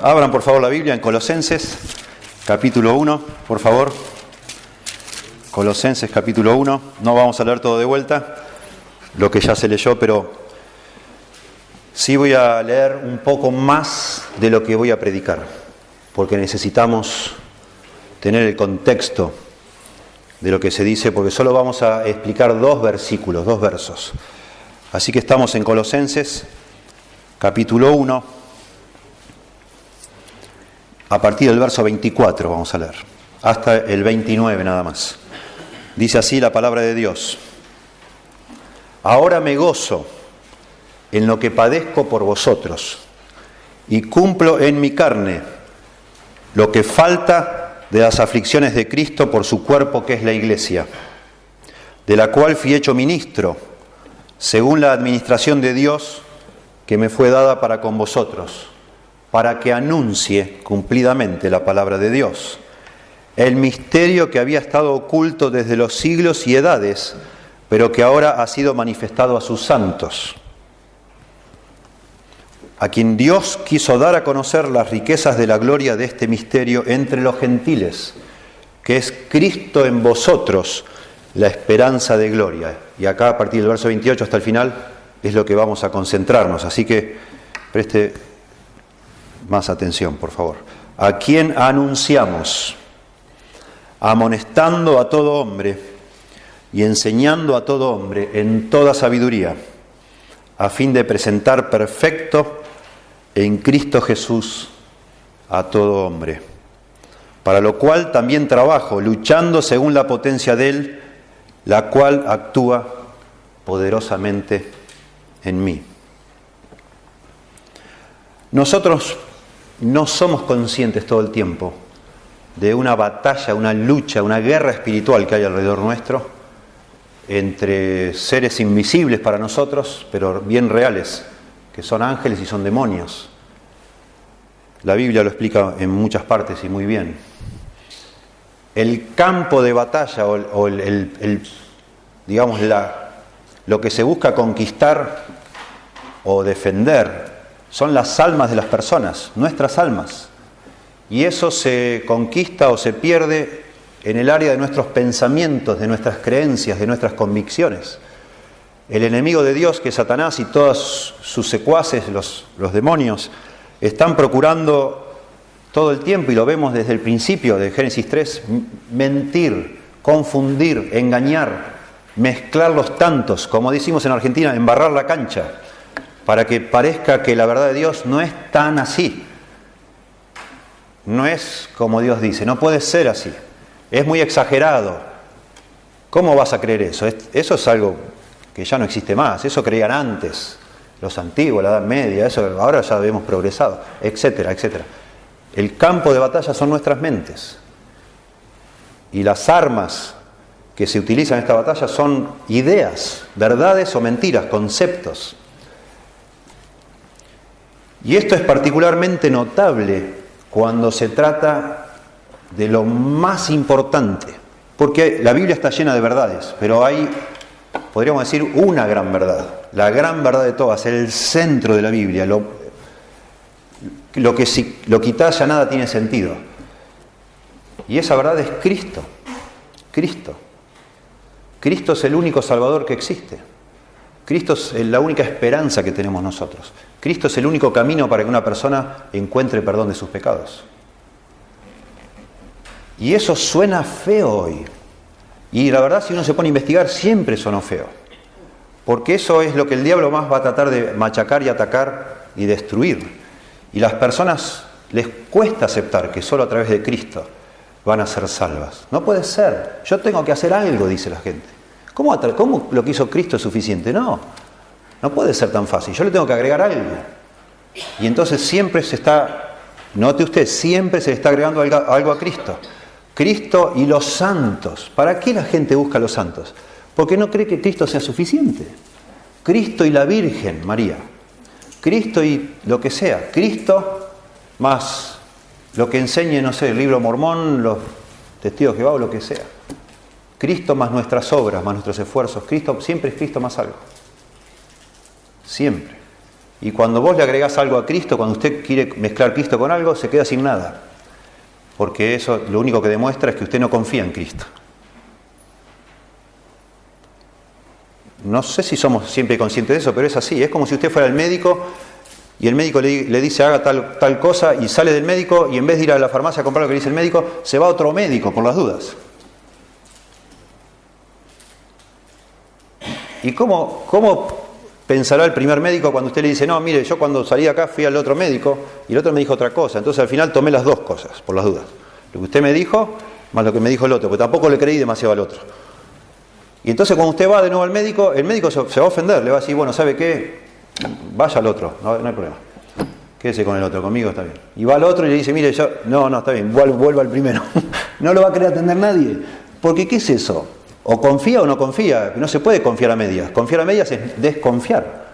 Abran por favor la Biblia en Colosenses, capítulo 1, por favor. Colosenses, capítulo 1. No vamos a leer todo de vuelta, lo que ya se leyó, pero sí voy a leer un poco más de lo que voy a predicar, porque necesitamos tener el contexto de lo que se dice, porque solo vamos a explicar dos versículos, dos versos. Así que estamos en Colosenses, capítulo 1, a partir del verso 24 vamos a leer, hasta el 29 nada más. Dice así la palabra de Dios: Ahora me gozo en lo que padezco por vosotros, y cumplo en mi carne lo que falta de las aflicciones de Cristo por su cuerpo, que es la Iglesia, de la cual fui hecho ministro, según la administración de Dios que me fue dada para con vosotros, para que anuncie cumplidamente la palabra de Dios, el misterio que había estado oculto desde los siglos y edades, pero que ahora ha sido manifestado a sus santos, a quien Dios quiso dar a conocer las riquezas de la gloria de este misterio entre los gentiles, que es Cristo en vosotros, la esperanza de gloria. Y acá, a partir del verso 28 hasta el final, es lo que vamos a concentrarnos. Así que preste más atención, por favor. A quien anunciamos, amonestando a todo hombre y enseñando a todo hombre en toda sabiduría, a fin de presentar perfecto en Cristo Jesús a todo hombre, para lo cual también trabajo, luchando según la potencia de Él, la cual actúa poderosamente en mí. Nosotros no somos conscientes todo el tiempo de una batalla, una lucha, una guerra espiritual que hay alrededor nuestro, entre seres invisibles para nosotros, pero bien reales, que son ángeles y son demonios. La Biblia lo explica en muchas partes y muy bien. El campo de batalla o digamos lo que se busca conquistar o defender son las almas de las personas, nuestras almas. Y eso se conquista o se pierde en el área de nuestros pensamientos, de nuestras creencias, de nuestras convicciones. El enemigo de Dios, que es Satanás, y todos sus secuaces, los demonios, están procurando todo el tiempo, y lo vemos desde el principio de Génesis 3, mentir, confundir, engañar, mezclar los tantos, como decimos en Argentina, embarrar la cancha, para que parezca que la verdad de Dios no es tan así. No es como Dios dice, no puede ser así. Es muy exagerado. ¿Cómo vas a creer eso? Eso es algo que ya no existe más. Eso creían antes, los antiguos, la Edad Media, eso ahora ya hemos progresado, etcétera, etcétera. El campo de batalla son nuestras mentes. Y las armas que se utilizan en esta batalla son ideas, verdades o mentiras, conceptos. Y esto es particularmente notable cuando se trata de lo más importante, porque la Biblia está llena de verdades, pero hay, podríamos decir, una gran verdad, la gran verdad de todas, el centro de la Biblia, lo que si lo quitas ya nada tiene sentido. Y esa verdad es Cristo. Cristo es el único Salvador que existe. Cristo es la única esperanza que tenemos nosotros. Cristo es el único camino para que una persona encuentre perdón de sus pecados. Y eso suena feo hoy. Y la verdad, si uno se pone a investigar, siempre sonó feo. Porque eso es lo que el diablo más va a tratar de machacar y atacar y destruir. Y las personas les cuesta aceptar que solo a través de Cristo van a ser salvas. No puede ser. Yo tengo que hacer algo, dice la gente. ¿Cómo lo que hizo Cristo es suficiente? No puede ser tan fácil. Yo le tengo que agregar algo. Y entonces siempre note usted, siempre se le está agregando algo a Cristo. Cristo y los santos. ¿Para qué la gente busca a los santos? Porque no cree que Cristo sea suficiente. Cristo y la Virgen María. Cristo y lo que sea. Cristo más lo que enseñe, no sé, el libro Mormón, los testigos de Jehová o lo que sea. Cristo más nuestras obras, más nuestros esfuerzos. Cristo, siempre es Cristo más algo. Siempre. Y cuando vos le agregás algo a Cristo, cuando usted quiere mezclar Cristo con algo, se queda sin nada. Porque eso lo único que demuestra es que usted no confía en Cristo. No sé si somos siempre conscientes de eso, pero es así. Es como si usted fuera el médico y el médico le dice haga tal cosa y sale del médico y en vez de ir a la farmacia a comprar lo que le dice el médico, se va a otro médico por las dudas. ¿Y cómo pensará el primer médico cuando usted le dice, no, mire, yo cuando salí de acá fui al otro médico y el otro me dijo otra cosa? Entonces al final tomé las dos cosas, por las dudas. Lo que usted me dijo, más lo que me dijo el otro, porque tampoco le creí demasiado al otro. Y entonces cuando usted va de nuevo al médico, el médico se va a ofender, le va a decir, bueno, ¿sabe qué? Vaya al otro, no hay problema. Quédese con el otro, conmigo está bien. Y va al otro y le dice, mire, no, está bien, vuelva al primero. No lo va a querer atender nadie. Porque ¿qué es eso? O confía o no confía. No se puede confiar a medias. Confiar a medias es desconfiar.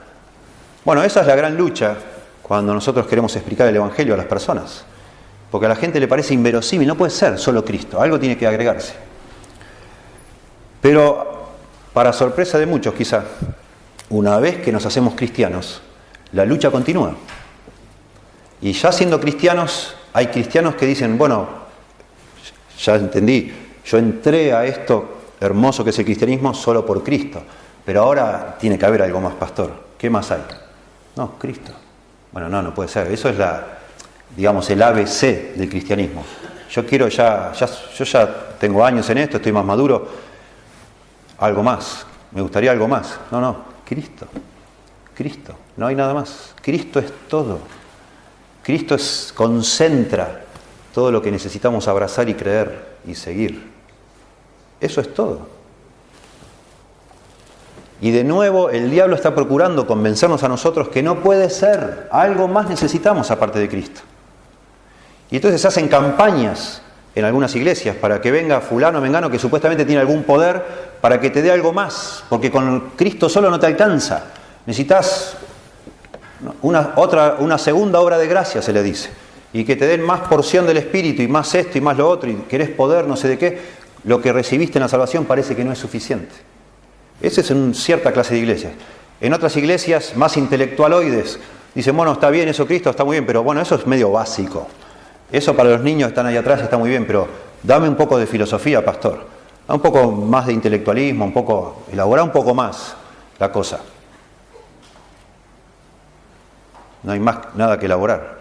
Bueno, esa es la gran lucha cuando nosotros queremos explicar el Evangelio a las personas. Porque a la gente le parece inverosímil. No puede ser solo Cristo. Algo tiene que agregarse. Pero, para sorpresa de muchos quizá, una vez que nos hacemos cristianos, la lucha continúa. Y ya siendo cristianos, hay cristianos que dicen, bueno, ya entendí, yo entré a esto hermoso que es el cristianismo solo por Cristo, pero ahora tiene que haber algo más, pastor. ¿Qué más hay? No, Cristo. Bueno, no puede ser. Eso es el ABC del cristianismo. Yo ya tengo años en esto, estoy más maduro. Algo más. Me gustaría algo más. No, Cristo. Cristo. No hay nada más. Cristo es todo. Cristo concentra todo lo que necesitamos abrazar y creer y seguir. Eso es todo. Y de nuevo el diablo está procurando convencernos a nosotros que no puede ser. Algo más necesitamos aparte de Cristo. Y entonces se hacen campañas en algunas iglesias para que venga fulano o mengano que supuestamente tiene algún poder para que te dé algo más. Porque con Cristo solo no te alcanza. Necesitas una segunda obra de gracia, se le dice. Y que te den más porción del Espíritu y más esto y más lo otro. Y querés poder, no sé de qué. Lo que recibiste en la salvación parece que no es suficiente. Ese es en cierta clase de iglesias. En otras iglesias más intelectualoides dicen, bueno, está bien eso, Cristo está muy bien, pero bueno, eso es medio básico. Eso para los niños que están ahí atrás está muy bien, pero dame un poco de filosofía, pastor. Da un poco más de intelectualismo, elabora un poco más la cosa. No hay más nada que elaborar.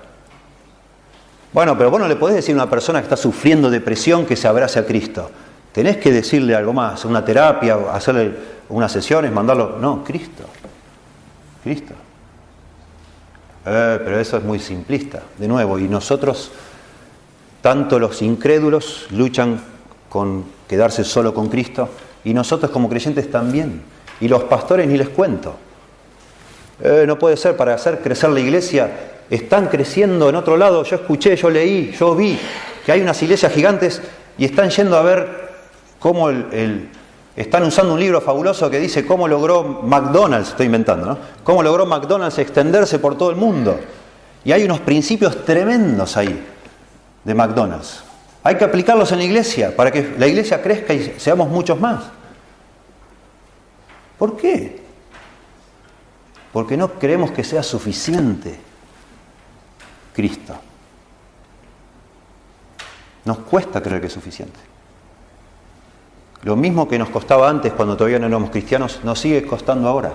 Bueno, pero vos no le podés decir a una persona que está sufriendo depresión que se abrace a Cristo. Tenés que decirle algo más, una terapia, hacerle unas sesiones, mandarlo. No, Cristo. Pero eso es muy simplista, de nuevo. Y nosotros, tanto los incrédulos luchan con quedarse solo con Cristo, y nosotros como creyentes también. Y los pastores ni les cuento. No puede ser, para hacer crecer la iglesia, están creciendo en otro lado. Yo escuché, yo leí, yo vi que hay unas iglesias gigantes y están yendo a ver cómo están usando un libro fabuloso que dice cómo logró McDonald's, estoy inventando, ¿no? Cómo logró McDonald's extenderse por todo el mundo. Y hay unos principios tremendos ahí de McDonald's. Hay que aplicarlos en la iglesia para que la iglesia crezca y seamos muchos más. ¿Por qué? Porque no creemos que sea suficiente Cristo. Nos cuesta creer que es suficiente. Lo mismo que nos costaba antes cuando todavía no éramos cristianos, nos sigue costando ahora.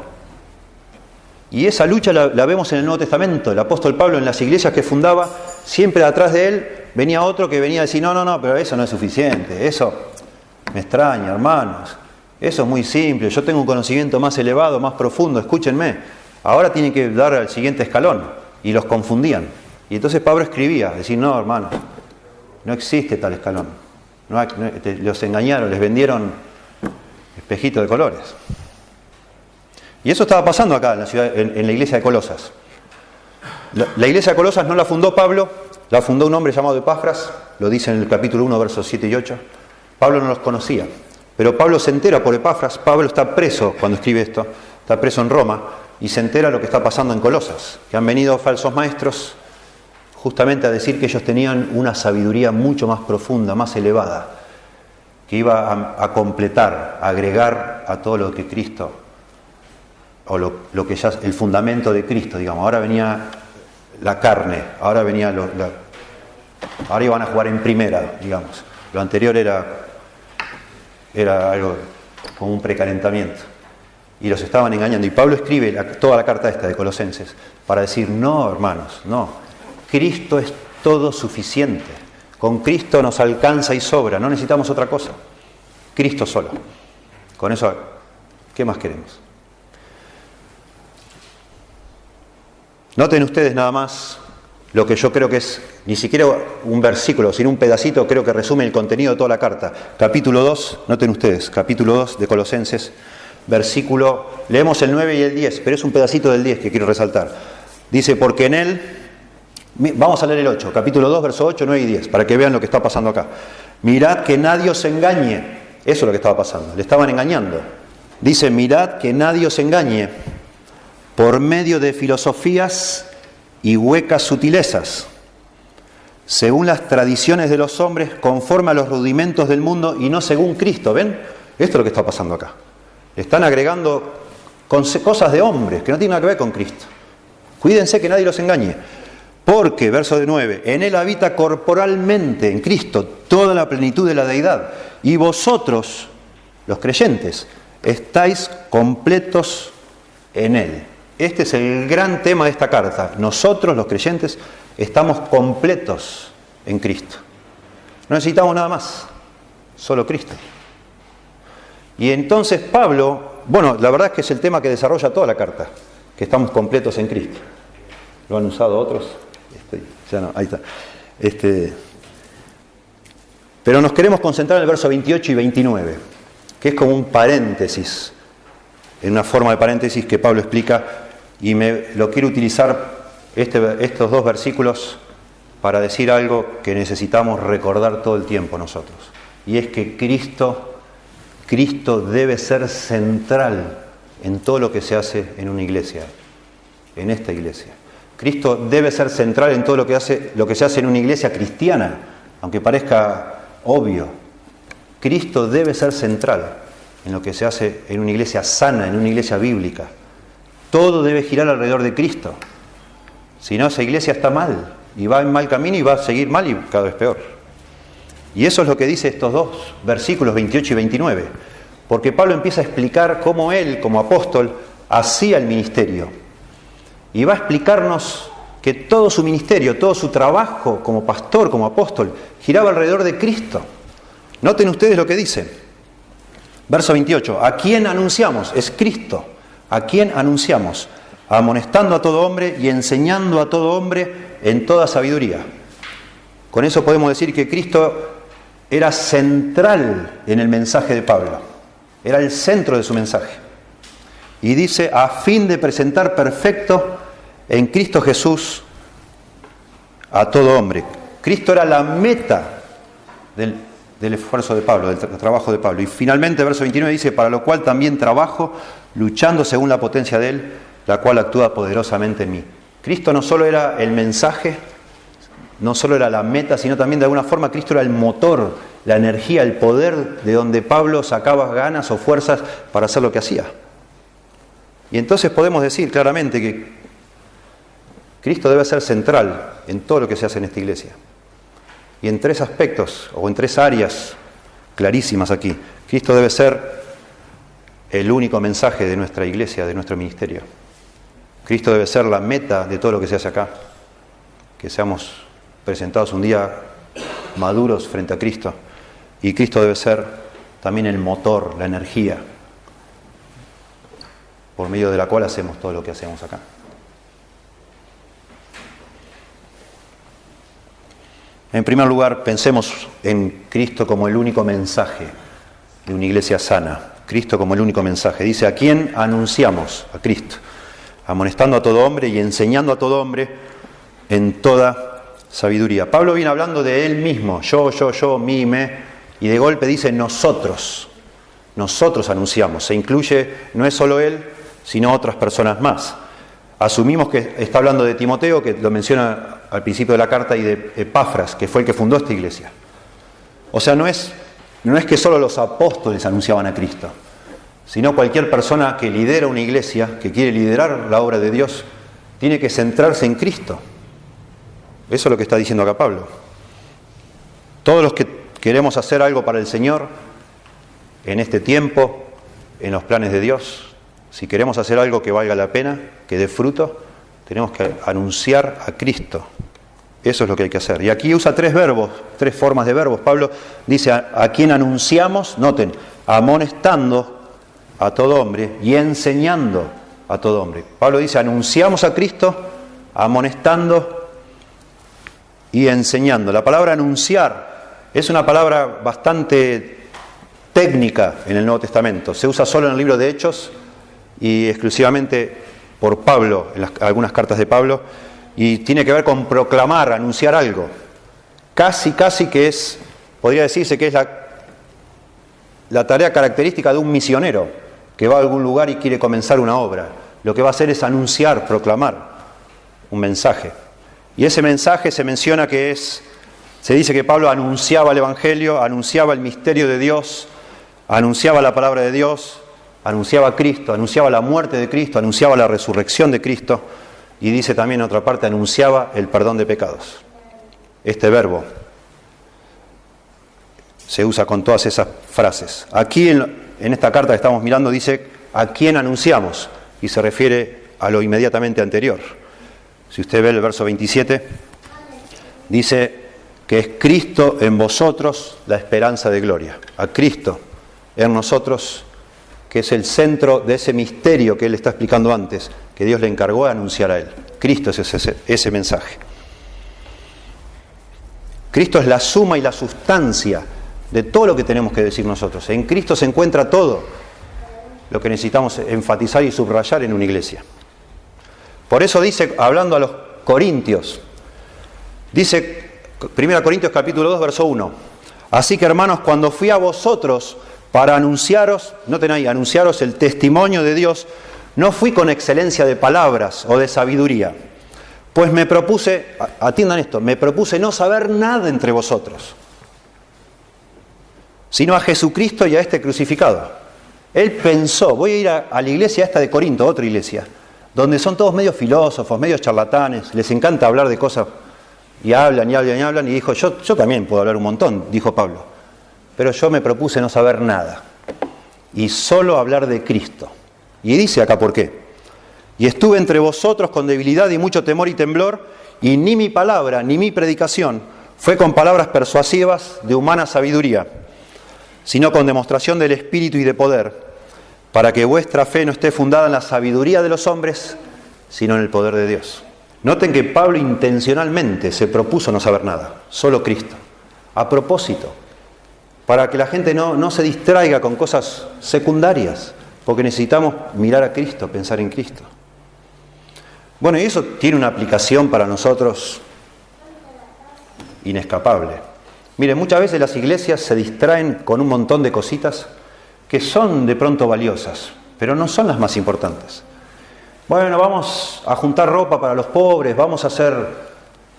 Y esa lucha la vemos en el Nuevo Testamento. El apóstol Pablo en las iglesias que fundaba, siempre atrás de él venía otro que venía a decir, no, pero eso no es suficiente, eso me extraña, hermanos, eso es muy simple, yo tengo un conocimiento más elevado, más profundo, escúchenme, ahora tienen que dar al siguiente escalón, y los confundían. Y entonces Pablo escribía, decir, no, hermanos, no existe tal escalón, los engañaron, les vendieron espejitos de colores. Y eso estaba pasando acá en la iglesia de Colosas. La iglesia de Colosas no la fundó Pablo, la fundó un hombre llamado Epafras, lo dice en el capítulo 1, versos 7 y 8. Pablo no los conocía, pero Pablo se entera por Epafras. Pablo está preso cuando escribe esto, está preso en Roma, y se entera lo que está pasando en Colosas, que han venido falsos maestros justamente a decir que ellos tenían una sabiduría mucho más profunda, más elevada, que iba a completar, a agregar a todo lo que Cristo o lo que ya es el fundamento de Cristo, digamos. Ahora venía la carne, ahora venía ahora iban a jugar en primera, digamos. Lo anterior era algo como un precalentamiento. Y los estaban engañando. Y Pablo escribe toda la carta esta de Colosenses para decir, no, hermanos, no. Cristo es todo suficiente. Con Cristo nos alcanza y sobra. No necesitamos otra cosa. Cristo solo. Con eso, ¿qué más queremos? Noten ustedes nada más lo que yo creo que es, ni siquiera un versículo, sino un pedacito, creo que resume el contenido de toda la carta. Capítulo 2, noten ustedes, capítulo 2 de Colosenses, versículo, leemos el 9 y el 10, pero es un pedacito del 10 que quiero resaltar. Dice, porque en él, vamos a leer el 8, capítulo 2, verso 8, 9 y 10, para que vean lo que está pasando acá. Mirad que nadie os engañe, eso es lo que estaba pasando, le estaban engañando. Dice, mirad que nadie os engañe por medio de filosofías y huecas sutilezas, según las tradiciones de los hombres, conforme a los rudimentos del mundo y no según Cristo. ¿Ven? Esto es lo que está pasando acá. Le están agregando cosas de hombres que no tienen nada que ver con Cristo. Cuídense que nadie los engañe. Porque, verso 9, en él habita corporalmente, en Cristo, toda la plenitud de la deidad. Y vosotros, los creyentes, estáis completos en él. Este es el gran tema de esta carta. Nosotros, los creyentes, estamos completos en Cristo. No necesitamos nada más, solo Cristo. Y entonces Pablo, bueno, la verdad es que es el tema que desarrolla toda la carta, que estamos completos en Cristo. ¿Lo han usado otros? Ya no, ahí está. Pero nos queremos concentrar en el verso 28 y 29, que es como un paréntesis, en una forma de paréntesis que Pablo explica, y lo quiero utilizar estos dos versículos para decir algo que necesitamos recordar todo el tiempo nosotros. Y es que Cristo debe ser central en todo lo que se hace en una iglesia, en esta iglesia. Cristo debe ser central en todo lo que se hace en una iglesia cristiana, aunque parezca obvio. Cristo debe ser central en lo que se hace en una iglesia sana, en una iglesia bíblica. Todo debe girar alrededor de Cristo. Si no, esa iglesia está mal, y va en mal camino y va a seguir mal y cada vez peor. Y eso es lo que dice estos dos versículos 28 y 29. Porque Pablo empieza a explicar cómo él, como apóstol, hacía el ministerio. Y va a explicarnos que todo su ministerio, todo su trabajo como pastor, como apóstol, giraba alrededor de Cristo. Noten ustedes lo que dice. Verso 28. ¿A quién anunciamos? Es Cristo. ¿A quién anunciamos? Amonestando a todo hombre y enseñando a todo hombre en toda sabiduría. Con eso podemos decir que Cristo era central en el mensaje de Pablo. Era el centro de su mensaje. Y dice, a fin de presentar perfecto en Cristo Jesús a todo hombre. Cristo era la meta del esfuerzo de Pablo, del trabajo de Pablo. Y finalmente, verso 29 dice, para lo cual también trabajo, luchando según la potencia de Él, la cual actúa poderosamente en mí. Cristo no solo era el mensaje, no solo era la meta, sino también de alguna forma Cristo era el motor, la energía, el poder de donde Pablo sacaba ganas o fuerzas para hacer lo que hacía. Y entonces podemos decir claramente que Cristo debe ser central en todo lo que se hace en esta iglesia. Y en tres aspectos, o en tres áreas clarísimas aquí. Cristo debe ser el único mensaje de nuestra iglesia, de nuestro ministerio. Cristo debe ser la meta de todo lo que se hace acá. Que seamos presentados un día maduros frente a Cristo. Y Cristo debe ser también el motor, la energía, por medio de la cual hacemos todo lo que hacemos acá. En primer lugar, pensemos en Cristo como el único mensaje de una iglesia sana. Cristo como el único mensaje. Dice, ¿a quién anunciamos? A Cristo. Amonestando a todo hombre y enseñando a todo hombre en toda sabiduría. Pablo viene hablando de él mismo. Yo, mí, me. Y de golpe dice nosotros. Nosotros anunciamos. Se incluye, no es solo él, sino otras personas más. Asumimos que está hablando de Timoteo, que lo menciona al principio de la carta, y de Epafras, que fue el que fundó esta iglesia. O sea, no es que solo los apóstoles anunciaban a Cristo, sino cualquier persona que lidera una iglesia, que quiere liderar la obra de Dios, tiene que centrarse en Cristo. Eso es lo que está diciendo acá Pablo. Todos los que queremos hacer algo para el Señor en este tiempo, en los planes de Dios, si queremos hacer algo que valga la pena, que dé fruto, tenemos que anunciar a Cristo. Eso es lo que hay que hacer. Y aquí usa tres verbos, tres formas de verbos. Pablo dice a quien anunciamos, noten, amonestando a todo hombre y enseñando a todo hombre. Pablo dice anunciamos a Cristo, amonestando y enseñando. La palabra anunciar es una palabra bastante técnica en el Nuevo Testamento. Se usa solo en el libro de Hechos y exclusivamente por Pablo, en algunas cartas de Pablo, y tiene que ver con proclamar, anunciar algo. Casi que es, podría decirse que es la tarea característica de un misionero que va a algún lugar y quiere comenzar una obra. Lo que va a hacer es anunciar, proclamar un mensaje. Y ese mensaje se menciona que se dice que Pablo anunciaba el Evangelio, anunciaba el misterio de Dios, anunciaba la palabra de Dios, anunciaba a Cristo, anunciaba la muerte de Cristo, anunciaba la resurrección de Cristo. Y dice también en otra parte, anunciaba el perdón de pecados. Este verbo se usa con todas esas frases. Aquí en esta carta que estamos mirando dice a quién anunciamos y se refiere a lo inmediatamente anterior. Si usted ve el verso 27, dice que es Cristo en vosotros la esperanza de gloria. A Cristo en nosotros, que es el centro de ese misterio que él está explicando antes, que Dios le encargó de anunciar a él. Cristo es ese mensaje. Cristo es la suma y la sustancia de todo lo que tenemos que decir nosotros. En Cristo se encuentra todo lo que necesitamos enfatizar y subrayar en una iglesia. Por eso dice, hablando a los corintios, dice 1 Corintios capítulo 2, verso 1, así que hermanos, cuando fui a vosotros para anunciaros, noten ahí, anunciaros el testimonio de Dios, no fui con excelencia de palabras o de sabiduría, pues me propuse, atiendan esto, me propuse no saber nada entre vosotros, sino a Jesucristo y a este crucificado. Él pensó, voy a ir a la iglesia esta de Corinto, otra iglesia, donde son todos medios filósofos, medios charlatanes, les encanta hablar de cosas, y hablan, y dijo, yo también puedo hablar un montón, dijo Pablo, pero yo me propuse no saber nada, y solo hablar de Cristo. Y dice acá por qué. Y estuve entre vosotros con debilidad y mucho temor y temblor, y ni mi palabra, ni mi predicación fue con palabras persuasivas de humana sabiduría, sino con demostración del Espíritu y de poder, para que vuestra fe no esté fundada en la sabiduría de los hombres, sino en el poder de Dios. Noten que Pablo intencionalmente se propuso no saber nada, solo Cristo, a propósito, para que la gente no se distraiga con cosas secundarias, porque necesitamos mirar a Cristo, pensar en Cristo. Bueno, y eso tiene una aplicación para nosotros inescapable. Miren, muchas veces las iglesias se distraen con un montón de cositas que son de pronto valiosas, pero no son las más importantes. Bueno, vamos a juntar ropa para los pobres, vamos a hacer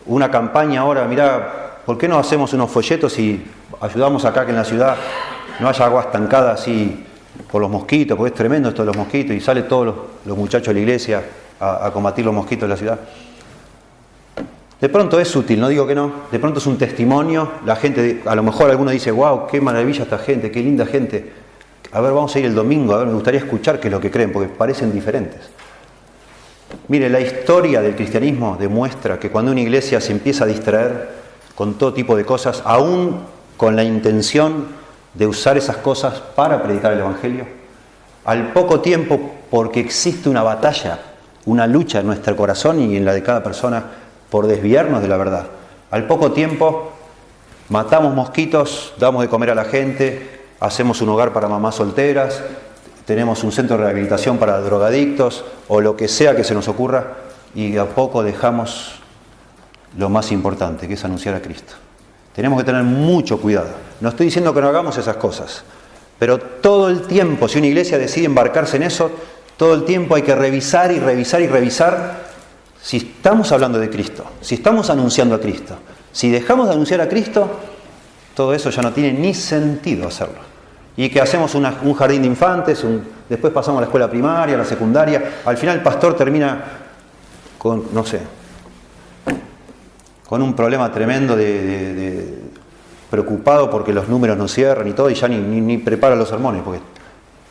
una campaña ahora, mirá, ¿por qué no hacemos unos folletos y ayudamos acá que en la ciudad no haya agua estancada así por los mosquitos, porque es tremendo esto de los mosquitos, y salen todos los muchachos de la iglesia a combatir los mosquitos de la ciudad? De pronto es útil, no digo que no, de pronto es un testimonio, la gente, a lo mejor alguno dice, wow, qué maravilla esta gente, qué linda gente, a ver, vamos a ir el domingo, a ver, me gustaría escuchar qué es lo que creen, porque parecen diferentes. Mire, la historia del cristianismo demuestra que cuando una iglesia se empieza a distraer con todo tipo de cosas, aún con la intención de usar esas cosas para predicar el Evangelio, al poco tiempo, porque existe una batalla, una lucha en nuestro corazón y en la de cada persona por desviarnos de la verdad, al poco tiempo matamos mosquitos, damos de comer a la gente, hacemos un hogar para mamás solteras, tenemos un centro de rehabilitación para drogadictos o lo que sea que se nos ocurra, y a poco dejamos lo más importante, que es anunciar a Cristo. Tenemos que tener mucho cuidado. No estoy diciendo que no hagamos esas cosas, pero todo el tiempo, si una iglesia decide embarcarse en eso, todo el tiempo hay que revisar y revisar y revisar si estamos hablando de Cristo, si estamos anunciando a Cristo. Si dejamos de anunciar a Cristo, todo eso ya no tiene ni sentido hacerlo. y que hacemos un jardín de infantes, después pasamos a la escuela primaria, a la secundaria, al final el pastor termina con, no sé, con un problema tremendo preocupado porque los números no cierran y todo, y ya ni prepara los sermones, porque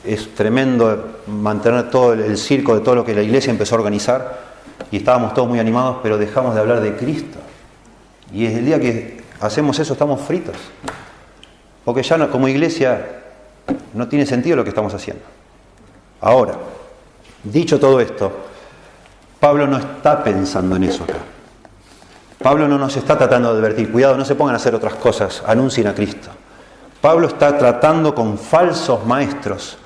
es tremendo mantener todo el circo de todo lo que la iglesia empezó a organizar, y estábamos todos muy animados, pero dejamos de hablar de Cristo. Y es el día que hacemos eso, estamos fritos. Porque ya como iglesia no tiene sentido lo que estamos haciendo. Ahora, dicho todo esto, Pablo no está pensando en eso acá. Pablo no nos está tratando de advertir, cuidado, no se pongan a hacer otras cosas, anuncien a Cristo. Pablo está tratando con falsos maestros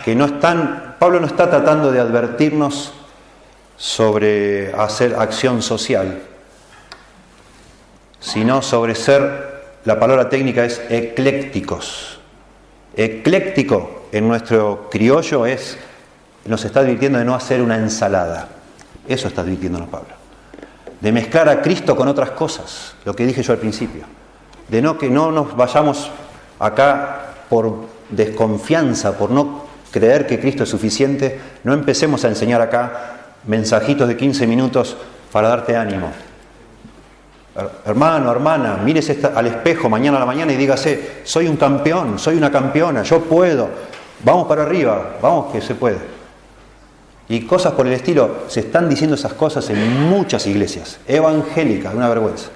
que no están. Pablo no está tratando de advertirnos sobre hacer acción social, sino sobre ser, la palabra técnica es eclécticos. Ecléctico en nuestro criollo nos está advirtiendo de no hacer una ensalada. Eso está advirtiéndonos Pablo. De mezclar a Cristo con otras cosas, lo que dije yo al principio. De que no nos vayamos acá por desconfianza, por no creer que Cristo es suficiente, no empecemos a enseñar acá mensajitos de 15 minutos para darte ánimo. Hermano, hermana, mírese al espejo mañana a la mañana y dígase, soy un campeón, soy una campeona, yo puedo, vamos para arriba, vamos que se puede. Y cosas por el estilo, se están diciendo esas cosas en muchas iglesias evangélicas, una vergüenza.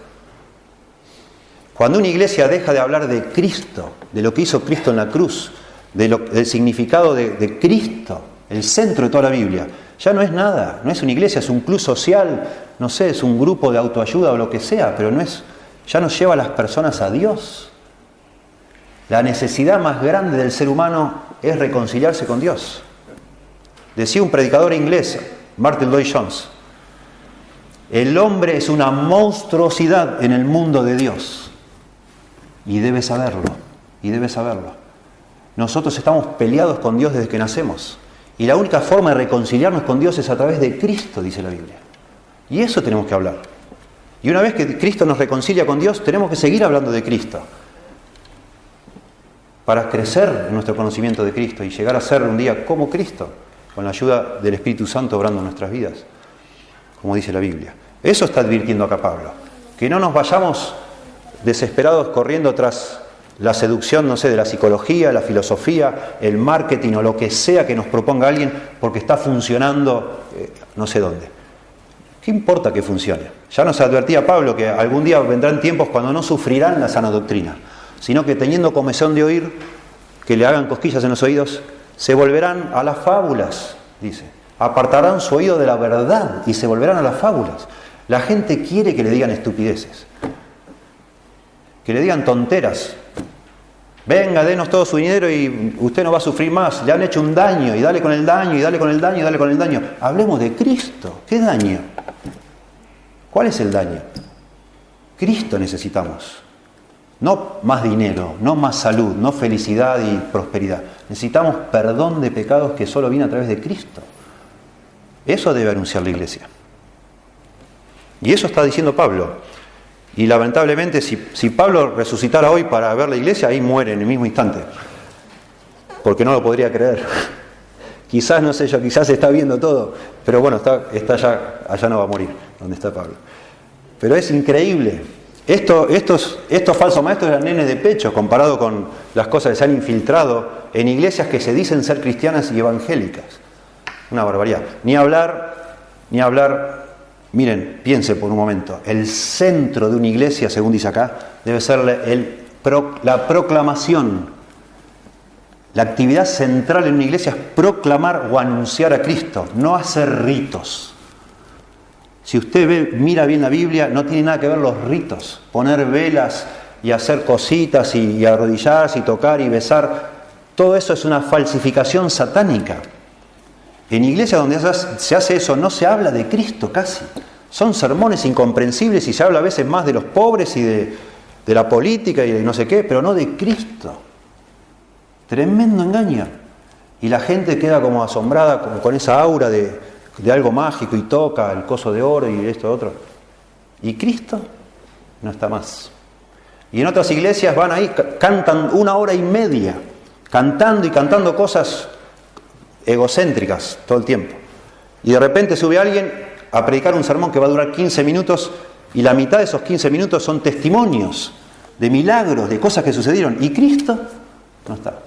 Cuando una iglesia deja de hablar de Cristo, de lo que hizo Cristo en la cruz, del significado de Cristo, el centro de toda la Biblia, ya no es nada, no es una iglesia, es un club social, no sé, es un grupo de autoayuda o lo que sea, pero ya no lleva a las personas a Dios. La necesidad más grande del ser humano es reconciliarse con Dios. Decía un predicador inglés, Martin Lloyd-Jones, el hombre es una monstruosidad en el mundo de Dios. Y debe saberlo, Nosotros estamos peleados con Dios desde que nacemos. Y la única forma de reconciliarnos con Dios es a través de Cristo, dice la Biblia. Y eso tenemos que hablar. Y una vez que Cristo nos reconcilia con Dios, tenemos que seguir hablando de Cristo. Para crecer en nuestro conocimiento de Cristo y llegar a ser un día como Cristo, con la ayuda del Espíritu Santo obrando en nuestras vidas, como dice la Biblia. Eso está advirtiendo acá Pablo. Que no nos vayamos desesperados corriendo tras la seducción, no sé, de la psicología, la filosofía, el marketing o lo que sea que nos proponga alguien porque está funcionando no sé dónde. ¿Qué importa que funcione? Ya nos advertía Pablo que algún día vendrán tiempos cuando no sufrirán la sana doctrina, sino que teniendo comezón de oír, que le hagan cosquillas en los oídos, se volverán a las fábulas, dice. Apartarán su oído de la verdad y se volverán a las fábulas. La gente quiere que le digan estupideces, que le digan tonteras. Venga, denos todo su dinero y usted no va a sufrir más. Le han hecho un daño y dale con el daño, y dale con el daño, y dale con el daño. Hablemos de Cristo. ¿Qué daño? ¿Cuál es el daño? Cristo necesitamos. No más dinero, no más salud, no felicidad y prosperidad. Necesitamos perdón de pecados que solo viene a través de Cristo. Eso debe anunciar la iglesia. Y eso está diciendo Pablo. Y lamentablemente, si Pablo resucitara hoy para ver la iglesia, ahí muere en el mismo instante. Porque no lo podría creer. Quizás, no sé yo, quizás está viendo todo. Pero bueno, está allá no va a morir, donde está Pablo. Pero es increíble. Estos falsos maestros eran nenes de pecho comparado con las cosas que se han infiltrado en iglesias que se dicen ser cristianas y evangélicas. Una barbaridad. Ni hablar. Miren, piense por un momento, el centro de una iglesia, según dice acá, debe ser la proclamación. La actividad central en una iglesia es proclamar o anunciar a Cristo, no hacer ritos. Si usted mira bien la Biblia, no tiene nada que ver los ritos, poner velas y hacer cositas y arrodillarse y tocar y besar, todo eso es una falsificación satánica. En iglesias donde se hace eso no se habla de Cristo casi. Son sermones incomprensibles y se habla a veces más de los pobres y de la política y de no sé qué, pero no de Cristo. Tremendo engaño. Y la gente queda como asombrada con esa aura de algo mágico y toca el coso de oro y esto y otro. Y Cristo no está más. Y en otras iglesias van ahí, cantan 1 hora y media. cantando y cantando cosas egocéntricas todo el tiempo. Y de repente sube alguien a predicar un sermón que va a durar 15 minutos y la mitad de esos 15 minutos son testimonios de milagros, de cosas que sucedieron. Y Cristo no está.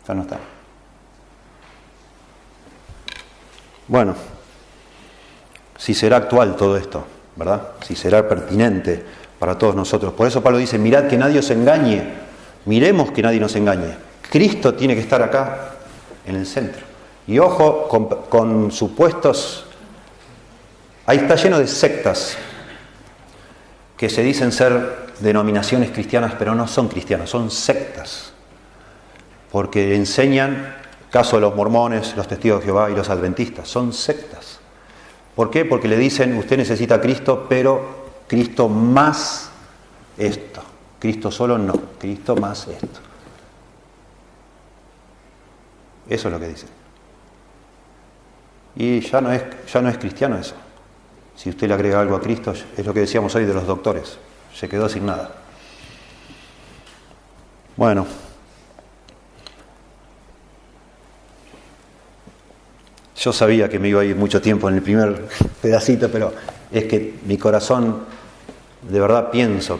Ya no está. Bueno, si será actual todo esto, ¿verdad? Si será pertinente para todos nosotros. Por eso Pablo dice, mirad que nadie os engañe. Miremos que nadie nos engañe. Cristo tiene que estar acá en el centro. Y ojo con supuestos... Ahí está lleno de sectas que se dicen ser denominaciones cristianas, pero no son cristianas, son sectas. Porque enseñan, caso de los mormones, los testigos de Jehová y los adventistas, son sectas. ¿Por qué? Porque le dicen, usted necesita a Cristo, pero Cristo más esto. Cristo solo no, Cristo más esto. Eso es lo que dicen. Y ya no es cristiano eso. Si usted le agrega algo a Cristo, es lo que decíamos hoy de los doctores. Se quedó sin nada. Bueno. Yo sabía que me iba a ir mucho tiempo en el primer pedacito, pero es que mi corazón, de verdad pienso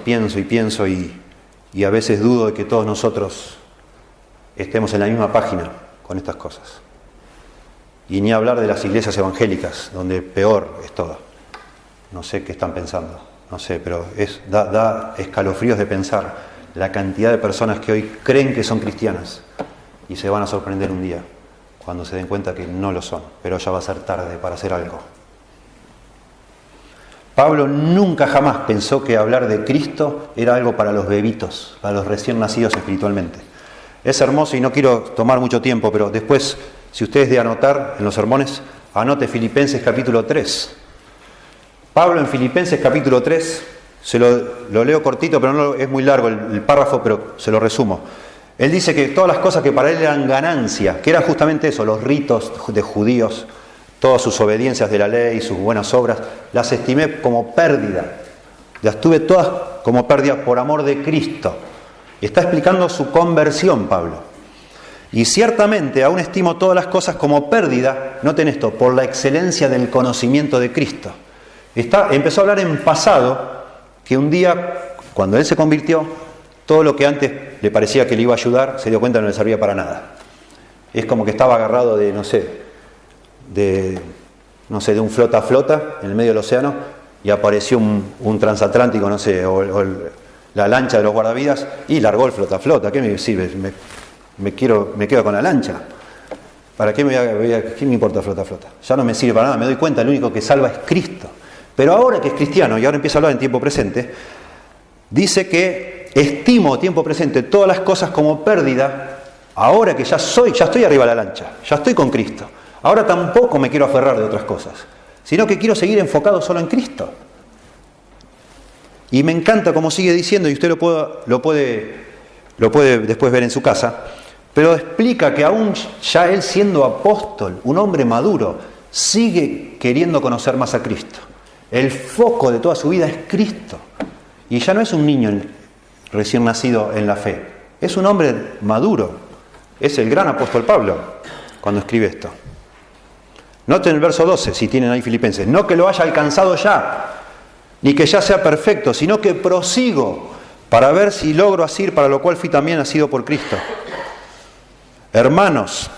y a veces dudo de que todos nosotros estemos en la misma página con estas cosas. Y ni hablar de las iglesias evangélicas, donde peor es todo. No sé qué están pensando, no sé, pero da escalofríos de pensar la cantidad de personas que hoy creen que son cristianas y se van a sorprender un día cuando se den cuenta que no lo son, pero ya va a ser tarde para hacer algo. Pablo nunca jamás pensó que hablar de Cristo era algo para los bebitos, para los recién nacidos espiritualmente. Es hermoso y no quiero tomar mucho tiempo, pero después, si ustedes de anotar en los sermones, anote Filipenses capítulo 3. Pablo en Filipenses capítulo 3, se lo leo cortito, pero no es muy largo el párrafo, pero se lo resumo. Él dice que todas las cosas que para él eran ganancia, que eran justamente eso, los ritos de judíos, todas sus obediencias de la ley, sus buenas obras, las estimé como pérdida. Las tuve todas como pérdida por amor de Cristo. Está explicando su conversión, Pablo. Y ciertamente aún estimo todas las cosas como pérdida, noten esto, por la excelencia del conocimiento de Cristo. Empezó a hablar en pasado, que un día, cuando él se convirtió, todo lo que antes le parecía que le iba a ayudar, se dio cuenta que no le servía para nada. Es como que estaba agarrado de un flota en el medio del océano y apareció un transatlántico, o la lancha de los guardavidas y largó el flota. ¿Qué me sirve? Me quedo con la lancha. ¿Para qué qué me importa flota? Ya no me sirve para nada, me doy cuenta, el único que salva es Cristo. Pero ahora que es cristiano, y ahora empieza a hablar en tiempo presente, dice que estimo tiempo presente todas las cosas como pérdida, ahora que ya estoy arriba de la lancha, ya estoy con Cristo. Ahora tampoco me quiero aferrar de otras cosas, sino que quiero seguir enfocado solo en Cristo. Y me encanta como sigue diciendo, y usted lo puede después ver en su casa, pero explica que aún ya él siendo apóstol, un hombre maduro, sigue queriendo conocer más a Cristo. El foco de toda su vida es Cristo. Y ya no es un niño recién nacido en la fe, es un hombre maduro. Es el gran apóstol Pablo cuando escribe esto. Noten el verso 12, si tienen ahí Filipenses. No que lo haya alcanzado ya, ni que ya sea perfecto, sino que prosigo para ver si logro asir para lo cual fui también nacido por Cristo. Hermanos,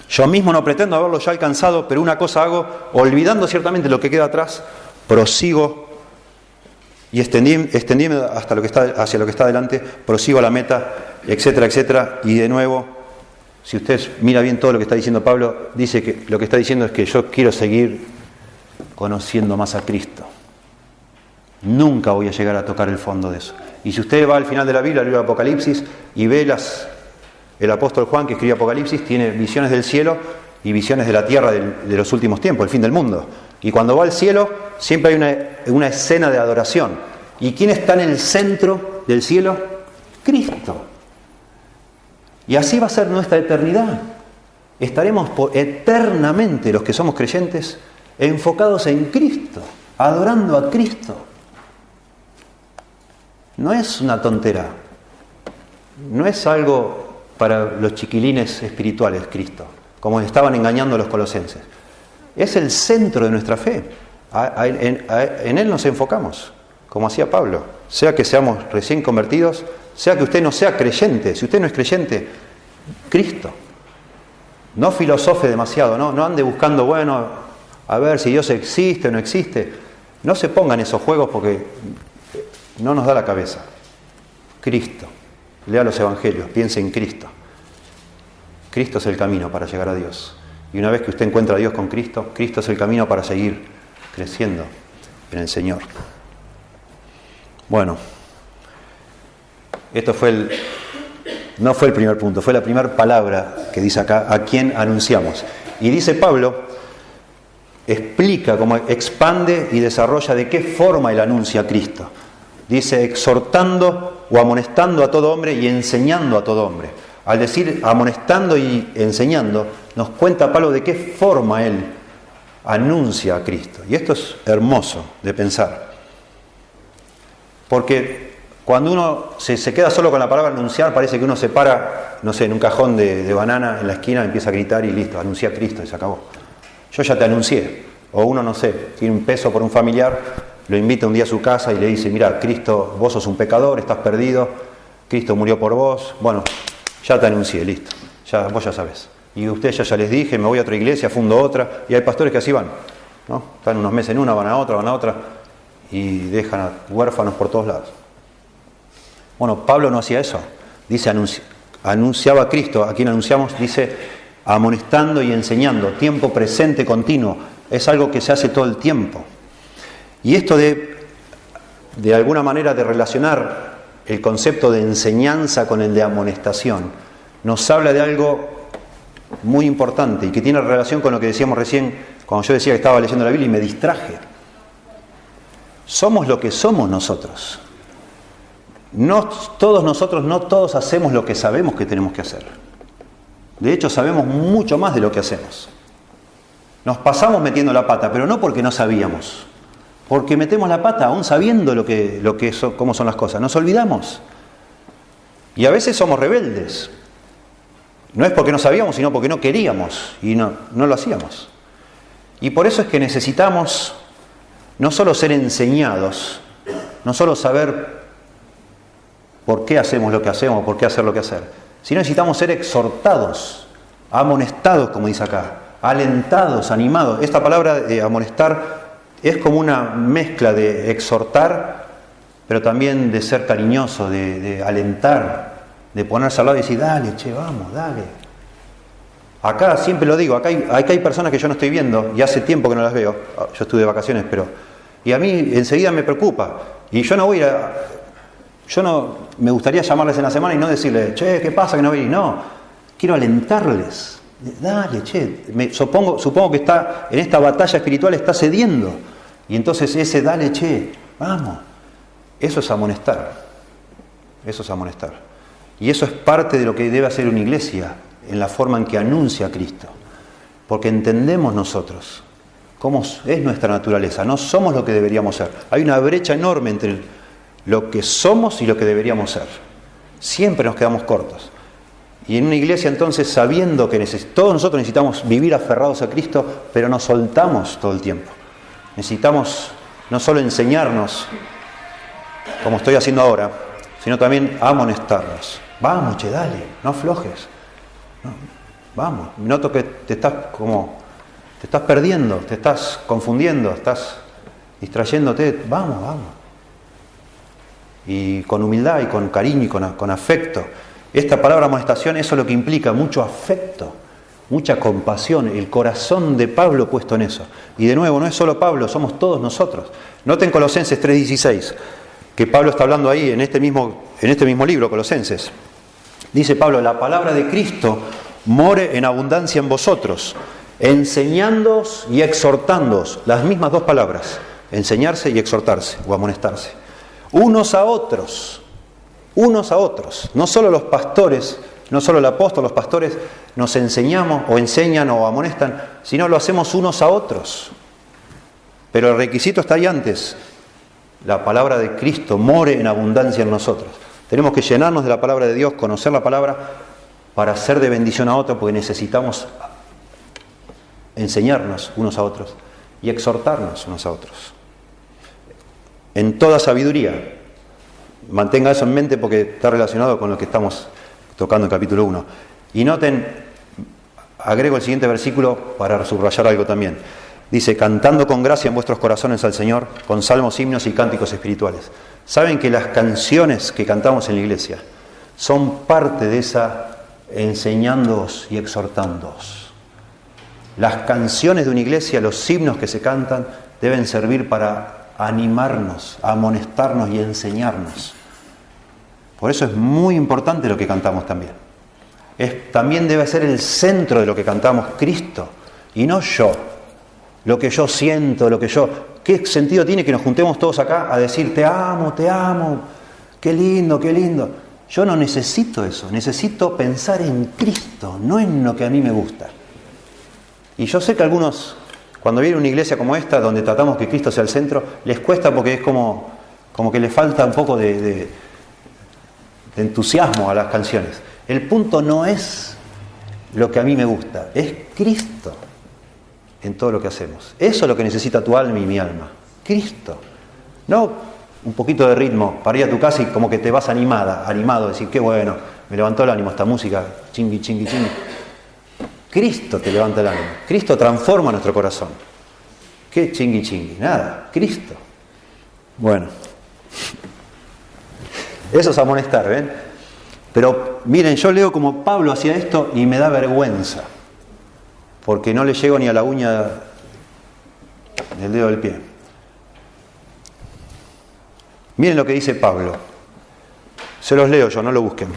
yo mismo no pretendo haberlo ya alcanzado, pero una cosa hago, olvidando ciertamente lo que queda atrás, prosigo y extendiendo hacia lo que está adelante, prosigo a la meta, etcétera, etcétera. Y de nuevo, si usted mira bien todo lo que está diciendo Pablo, dice que lo que está diciendo es que yo quiero seguir conociendo más a Cristo. Nunca voy a llegar a tocar el fondo de eso. Y si usted va al final de la Biblia, al libro de Apocalipsis, y ve el apóstol Juan que escribe Apocalipsis, tiene visiones del cielo y visiones de la tierra de los últimos tiempos, el fin del mundo. Y cuando va al cielo, siempre hay una escena de adoración. ¿Y quién está en el centro del cielo? Cristo. Y así va a ser nuestra eternidad. Estaremos eternamente, los que somos creyentes, enfocados en Cristo, adorando a Cristo. No es una tontera. No es algo para los chiquilines espirituales, Cristo, como estaban engañando a los colosenses. Es el centro de nuestra fe. En Él nos enfocamos, como hacía Pablo. Sea que seamos recién convertidos, sea que usted no sea creyente. Si usted no es creyente, Cristo. No filosofe demasiado, no ande buscando, bueno, a ver si Dios existe o no existe. No se pongan esos juegos porque no nos da la cabeza. Cristo. Lea los evangelios, piense en Cristo. Cristo es el camino para llegar a Dios. Y una vez que usted encuentra a Dios con Cristo, Cristo es el camino para seguir creciendo en el Señor. Bueno, esto no fue el primer punto, fue la primera palabra que dice acá, a quién anunciamos. Y dice Pablo, explica, cómo expande y desarrolla de qué forma él anuncia a Cristo. Dice, exhortando o amonestando a todo hombre y enseñando a todo hombre. Al decir amonestando y enseñando, nos cuenta Pablo de qué forma él anuncia a Cristo. Y esto es hermoso de pensar. Porque cuando uno se queda solo con la palabra anunciar, parece que uno se para, no sé, en un cajón de banana en la esquina, empieza a gritar y listo, anuncia a Cristo y se acabó. Yo ya te anuncié. O uno, no sé, tiene un peso por un familiar, lo invita un día a su casa y le dice, mira, Cristo, vos sos un pecador, estás perdido, Cristo murió por vos, bueno, ya te anuncié, listo, vos ya sabés. Y ustedes ya les dije, me voy a otra iglesia, fundo otra, y hay pastores que así van, ¿no? Están unos meses en una, van a otra, y dejan a huérfanos por todos lados. Bueno, Pablo no hacía eso, dice, anunciaba a Cristo, a quien anunciamos, dice, amonestando y enseñando, tiempo presente continuo, es algo que se hace todo el tiempo. Y esto de alguna manera de relacionar el concepto de enseñanza con el de amonestación, nos habla de algo muy importante y que tiene relación con lo que decíamos recién, cuando yo decía que estaba leyendo la Biblia y me distraje. Somos lo que somos nosotros. No todos hacemos lo que sabemos que tenemos que hacer. De hecho, sabemos mucho más de lo que hacemos. Nos pasamos metiendo la pata, pero no porque no sabíamos. Porque metemos la pata aún sabiendo cómo son las cosas. Nos olvidamos. Y a veces somos rebeldes. No es porque no sabíamos, sino porque no queríamos y no lo hacíamos. Y por eso es que necesitamos no solo ser enseñados, no solo saber por qué hacemos lo que hacemos, por qué hacer lo que hacer, sino necesitamos ser exhortados, amonestados, como dice acá, alentados, animados. Esta palabra de amonestar es como una mezcla de exhortar, pero también de ser cariñoso, de alentar, de ponerse al lado y decir, dale, che, vamos, dale. Acá siempre lo digo, acá hay personas que yo no estoy viendo y hace tiempo que no las veo. Yo estuve de vacaciones, y a mí enseguida me preocupa. Y yo no me gustaría llamarles en la semana y no decirles, che, ¿qué pasa que no venís? No, quiero alentarles. Dale, che, supongo que está en esta batalla espiritual, está cediendo. Y entonces ese dale, che, vamos. Eso es amonestar. Eso es amonestar. Y eso es parte de lo que debe hacer una iglesia en la forma en que anuncia a Cristo. Porque entendemos nosotros cómo es nuestra naturaleza. No somos lo que deberíamos ser. Hay una brecha enorme entre lo que somos y lo que deberíamos ser. Siempre nos quedamos cortos. Y en una iglesia entonces, sabiendo que todos nosotros necesitamos vivir aferrados a Cristo, pero nos soltamos todo el tiempo. Necesitamos no solo enseñarnos, como estoy haciendo ahora, sino también amonestarnos. Vamos, che, dale, no aflojes. No, vamos, noto que te estás perdiendo, te estás confundiendo, estás distrayéndote. Vamos. Y con humildad y con cariño y con afecto. Esta palabra amonestación, eso es lo que implica, mucho afecto, mucha compasión, el corazón de Pablo puesto en eso. Y de nuevo, no es solo Pablo, somos todos nosotros. Noten Colosenses 3:16, que Pablo está hablando ahí en este mismo libro, Colosenses. Dice Pablo, la palabra de Cristo more en abundancia en vosotros, enseñándoos y exhortándoos, las mismas dos palabras, enseñarse y exhortarse o amonestarse, unos a otros, no solo los pastores, no solo el apóstol, los pastores nos enseñamos o enseñan o amonestan, sino lo hacemos unos a otros. Pero el requisito está ahí antes, la palabra de Cristo more en abundancia en nosotros. Tenemos que llenarnos de la palabra de Dios, conocer la palabra para ser de bendición a otros, porque necesitamos enseñarnos unos a otros y exhortarnos unos a otros. En toda sabiduría. Mantenga eso en mente porque está relacionado con lo que estamos tocando en capítulo 1. Y noten, agrego el siguiente versículo para subrayar algo también. Dice, cantando con gracia en vuestros corazones al Señor, con salmos, himnos y cánticos espirituales. ¿Saben que las canciones que cantamos en la iglesia son parte de esa enseñándoos y exhortándoos? Las canciones de una iglesia, los himnos que se cantan, deben servir para animarnos, amonestarnos y enseñarnos. Por eso es muy importante lo que cantamos también. También debe ser el centro de lo que cantamos Cristo, y no yo. Lo que yo siento, lo que yo... ¿Qué sentido tiene que nos juntemos todos acá a decir te amo, qué lindo, qué lindo? Yo no necesito eso, necesito pensar en Cristo, no en lo que a mí me gusta. Y yo sé que algunos, cuando vienen a una iglesia como esta, donde tratamos que Cristo sea el centro, les cuesta porque es como que les falta un poco de entusiasmo a las canciones. El punto no es lo que a mí me gusta, es Cristo en todo lo que hacemos. Eso es lo que necesita tu alma y mi alma, Cristo. No un poquito de ritmo para ir a tu casa y como que te vas animado, decir, qué bueno, me levantó el ánimo esta música, chingui, chingui, chingui. Cristo te levanta el ánimo, Cristo transforma nuestro corazón. ¿Qué chingui, chingui? Nada, Cristo. Bueno, eso es amonestar, ¿ven? Pero miren, yo leo como Pablo hacía esto y me da vergüenza, porque no le llego ni a la uña del dedo del pie. Miren lo que dice Pablo. Se los leo yo, no lo busquen.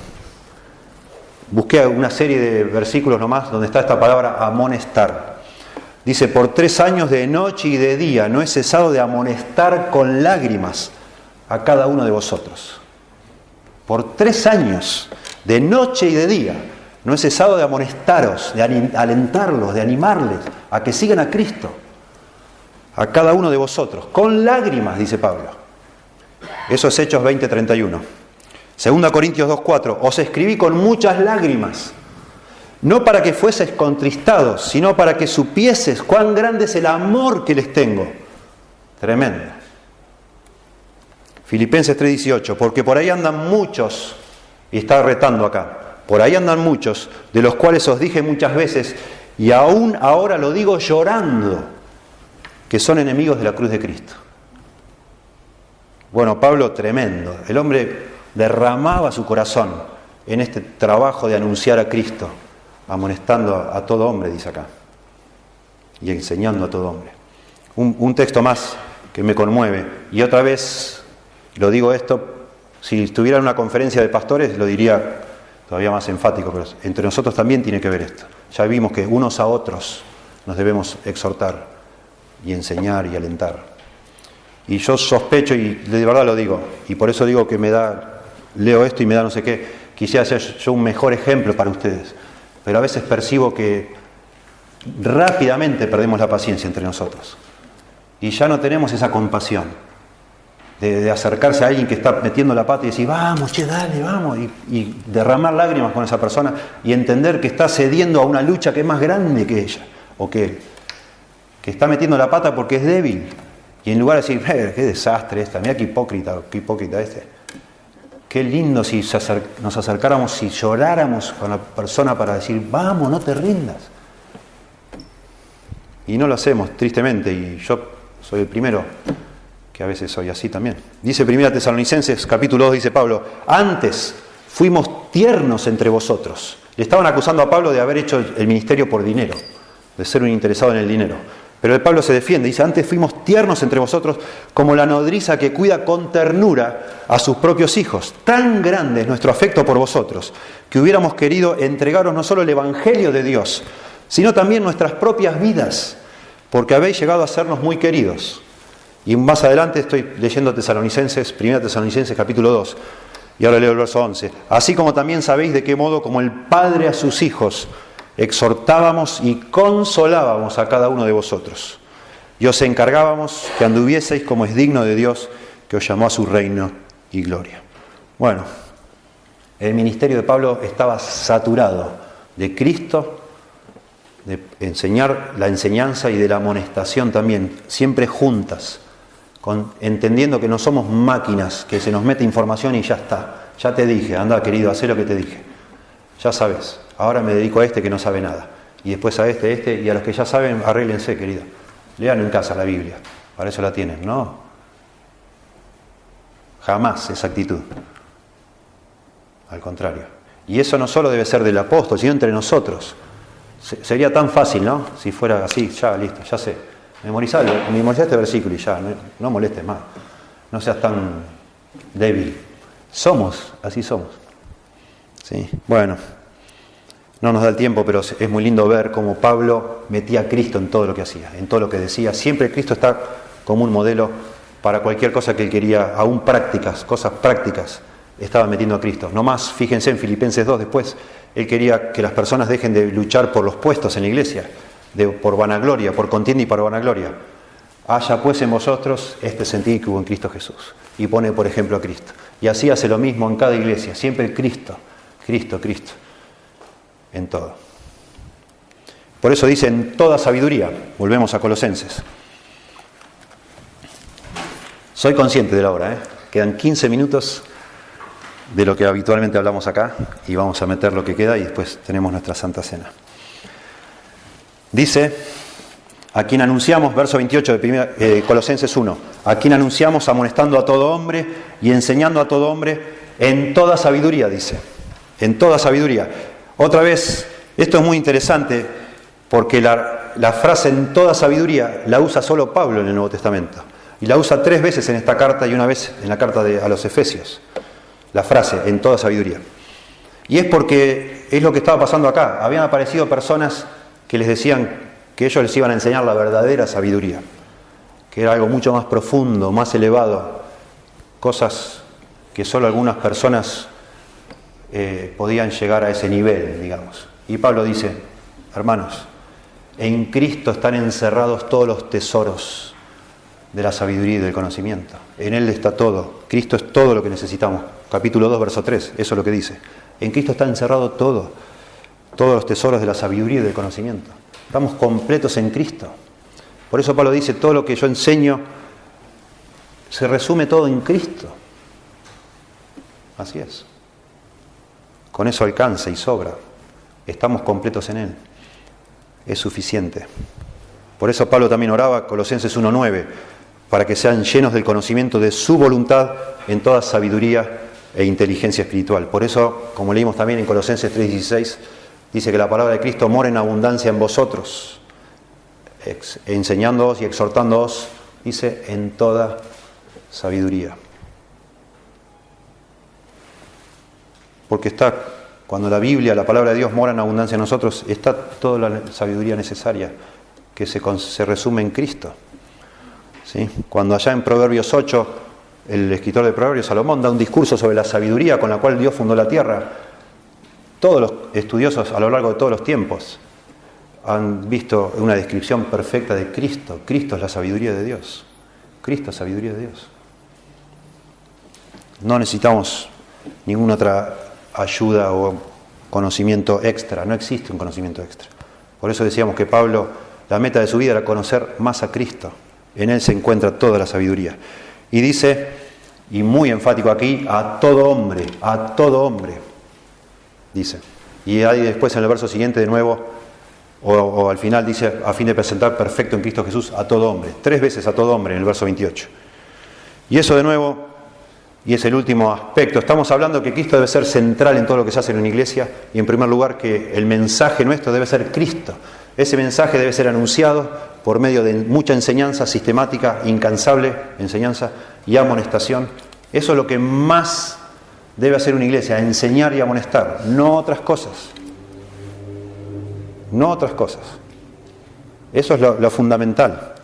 Busqué una serie de versículos nomás donde está esta palabra amonestar. Dice, por 3 años de noche y de día no he cesado de amonestar con lágrimas a cada uno de vosotros. Por 3 años, de noche y de día, no he cesado de amonestaros, de alentarlos, de animarles a que sigan a Cristo, a cada uno de vosotros, con lágrimas, dice Pablo. Eso es Hechos 20:31. 2 Corintios 2:4, os escribí con muchas lágrimas, no para que fueseis contristados, sino para que supieses cuán grande es el amor que les tengo. Tremendo. Filipenses 3:18, porque por ahí andan muchos, y está retando acá, por ahí andan muchos, de los cuales os dije muchas veces, y aún ahora lo digo llorando, que son enemigos de la cruz de Cristo. Bueno, Pablo, tremendo. El hombre derramaba su corazón en este trabajo de anunciar a Cristo, amonestando a todo hombre, dice acá, y enseñando a todo hombre. Un texto más que me conmueve, y otra vez lo digo esto, si estuviera en una conferencia de pastores lo diría todavía más enfático, pero entre nosotros también tiene que ver esto. Ya vimos que unos a otros nos debemos exhortar y enseñar y alentar. Y yo sospecho, y de verdad lo digo, y por eso digo que leo esto y me da no sé qué, quisiera ser yo un mejor ejemplo para ustedes, pero a veces percibo que rápidamente perdemos la paciencia entre nosotros y ya no tenemos esa compasión de acercarse a alguien que está metiendo la pata y decir, vamos, che, dale, vamos, y derramar lágrimas con esa persona y entender que está cediendo a una lucha que es más grande que ella o que él, que está metiendo la pata porque es débil. Y en lugar de decir, qué desastre esta, mira qué hipócrita este. Qué lindo si nos acercáramos, si lloráramos con la persona para decir, vamos, no te rindas. Y no lo hacemos, tristemente, y yo soy el primero que a veces soy así también. Dice 1 Tesalonicenses, capítulo 2, dice Pablo, antes fuimos tiernos entre vosotros. Le estaban acusando a Pablo de haber hecho el ministerio por dinero, de ser un interesado en el dinero. Pero el Pablo se defiende, dice, antes fuimos tiernos entre vosotros como la nodriza que cuida con ternura a sus propios hijos. Tan grande es nuestro afecto por vosotros, que hubiéramos querido entregaros no solo el Evangelio de Dios, sino también nuestras propias vidas, porque habéis llegado a sernos muy queridos. Y más adelante estoy leyendo Tesalonicenses, 1 Tesalonicenses capítulo 2, y ahora leo el verso 11. Así como también sabéis de qué modo, como el Padre a sus hijos, exhortábamos y consolábamos a cada uno de vosotros. Y os encargábamos que anduvieseis como es digno de Dios, que os llamó a su reino y gloria. Bueno, El ministerio de Pablo estaba saturado de Cristo, de enseñar la enseñanza y de la amonestación también, siempre juntas, entendiendo que no somos máquinas, que se nos mete información y ya está. Ya te dije, anda querido, haz lo que te dije. Ya sabes, ahora me dedico a este que no sabe nada. Y después a este, y a los que ya saben, arréglense, querido. Lean en casa la Biblia, para eso la tienen. No, jamás esa actitud. Al contrario. Y eso no solo debe ser del apóstol, sino entre nosotros. Sería tan fácil, ¿no? Si fuera así, ya, listo, ya sé. Memorizá este versículo y ya, no molestes más. No seas tan débil. Así somos. ¿Sí? Bueno, no nos da el tiempo, pero es muy lindo ver cómo Pablo metía a Cristo en todo lo que hacía, en todo lo que decía. Siempre Cristo está como un modelo para cualquier cosa que él quería, aún prácticas, cosas prácticas, estaba metiendo a Cristo. No más, fíjense en Filipenses 2 después, él quería que las personas dejen de luchar por los puestos en la iglesia, por vanagloria, por contienda y por vanagloria. Haya pues en vosotros este sentir que hubo en Cristo Jesús. Y pone por ejemplo a Cristo. Y así hace lo mismo en cada iglesia, siempre Cristo, Cristo, Cristo, en todo. Por eso dice en toda sabiduría, volvemos a Colosenses. Soy consciente de la hora, quedan 15 minutos de lo que habitualmente hablamos acá y vamos a meter lo que queda y después tenemos nuestra Santa Cena. Dice, a quien anunciamos, verso 28 de Colosenses 1, a quien anunciamos amonestando a todo hombre y enseñando a todo hombre en toda sabiduría, dice, en toda sabiduría. Otra vez, esto es muy interesante porque la frase en toda sabiduría la usa solo Pablo en el Nuevo Testamento y la usa 3 veces en esta carta y una vez en la carta a los Efesios, la frase en toda sabiduría. Y es porque es lo que estaba pasando acá, habían aparecido personas que les decían que ellos les iban a enseñar la verdadera sabiduría, que era algo mucho más profundo, más elevado, cosas que solo algunas personas podían llegar a ese nivel, digamos. Y Pablo dice, hermanos, en Cristo están encerrados todos los tesoros de la sabiduría y del conocimiento. En Él está todo. Cristo es todo lo que necesitamos. Capítulo 2, verso 3, eso es lo que dice. En Cristo está encerrado todo, todos los tesoros de la sabiduría y del conocimiento. Estamos completos en Cristo. Por eso Pablo dice, todo lo que yo enseño se resume todo en Cristo. Así es. Con eso alcanza y sobra. Estamos completos en Él. Es suficiente. Por eso Pablo también oraba, Colosenses 1:9, para que sean llenos del conocimiento de su voluntad en toda sabiduría e inteligencia espiritual. Por eso, como leímos también en Colosenses 3:16, dice que la palabra de Cristo mora en abundancia en vosotros, enseñándoos y exhortándoos, dice, en toda sabiduría. Porque cuando la Biblia, la palabra de Dios mora en abundancia en nosotros, está toda la sabiduría necesaria que se resume en Cristo. ¿Sí? Cuando allá en Proverbios 8, el escritor de Proverbios, Salomón, da un discurso sobre la sabiduría con la cual Dios fundó la tierra, todos los estudiosos a lo largo de todos los tiempos han visto una descripción perfecta de Cristo. Cristo es la sabiduría de Dios. Cristo es sabiduría de Dios. No necesitamos ninguna otra ayuda o conocimiento extra. No existe un conocimiento extra. Por eso decíamos que Pablo, la meta de su vida era conocer más a Cristo. En Él se encuentra toda la sabiduría. Y dice, y muy enfático aquí, a todo hombre, dice. Y ahí después en el verso siguiente de nuevo, o al final dice, a fin de presentar perfecto en Cristo Jesús a todo hombre. 3 veces a todo hombre en el verso 28. Y eso de nuevo, y es el último aspecto, estamos hablando que Cristo debe ser central en todo lo que se hace en una iglesia, y en primer lugar que el mensaje nuestro debe ser Cristo. Ese mensaje debe ser anunciado por medio de mucha enseñanza sistemática, incansable enseñanza y amonestación. Eso es lo que más debe hacer una iglesia, enseñar y amonestar, no otras cosas. No otras cosas. Eso es lo fundamental,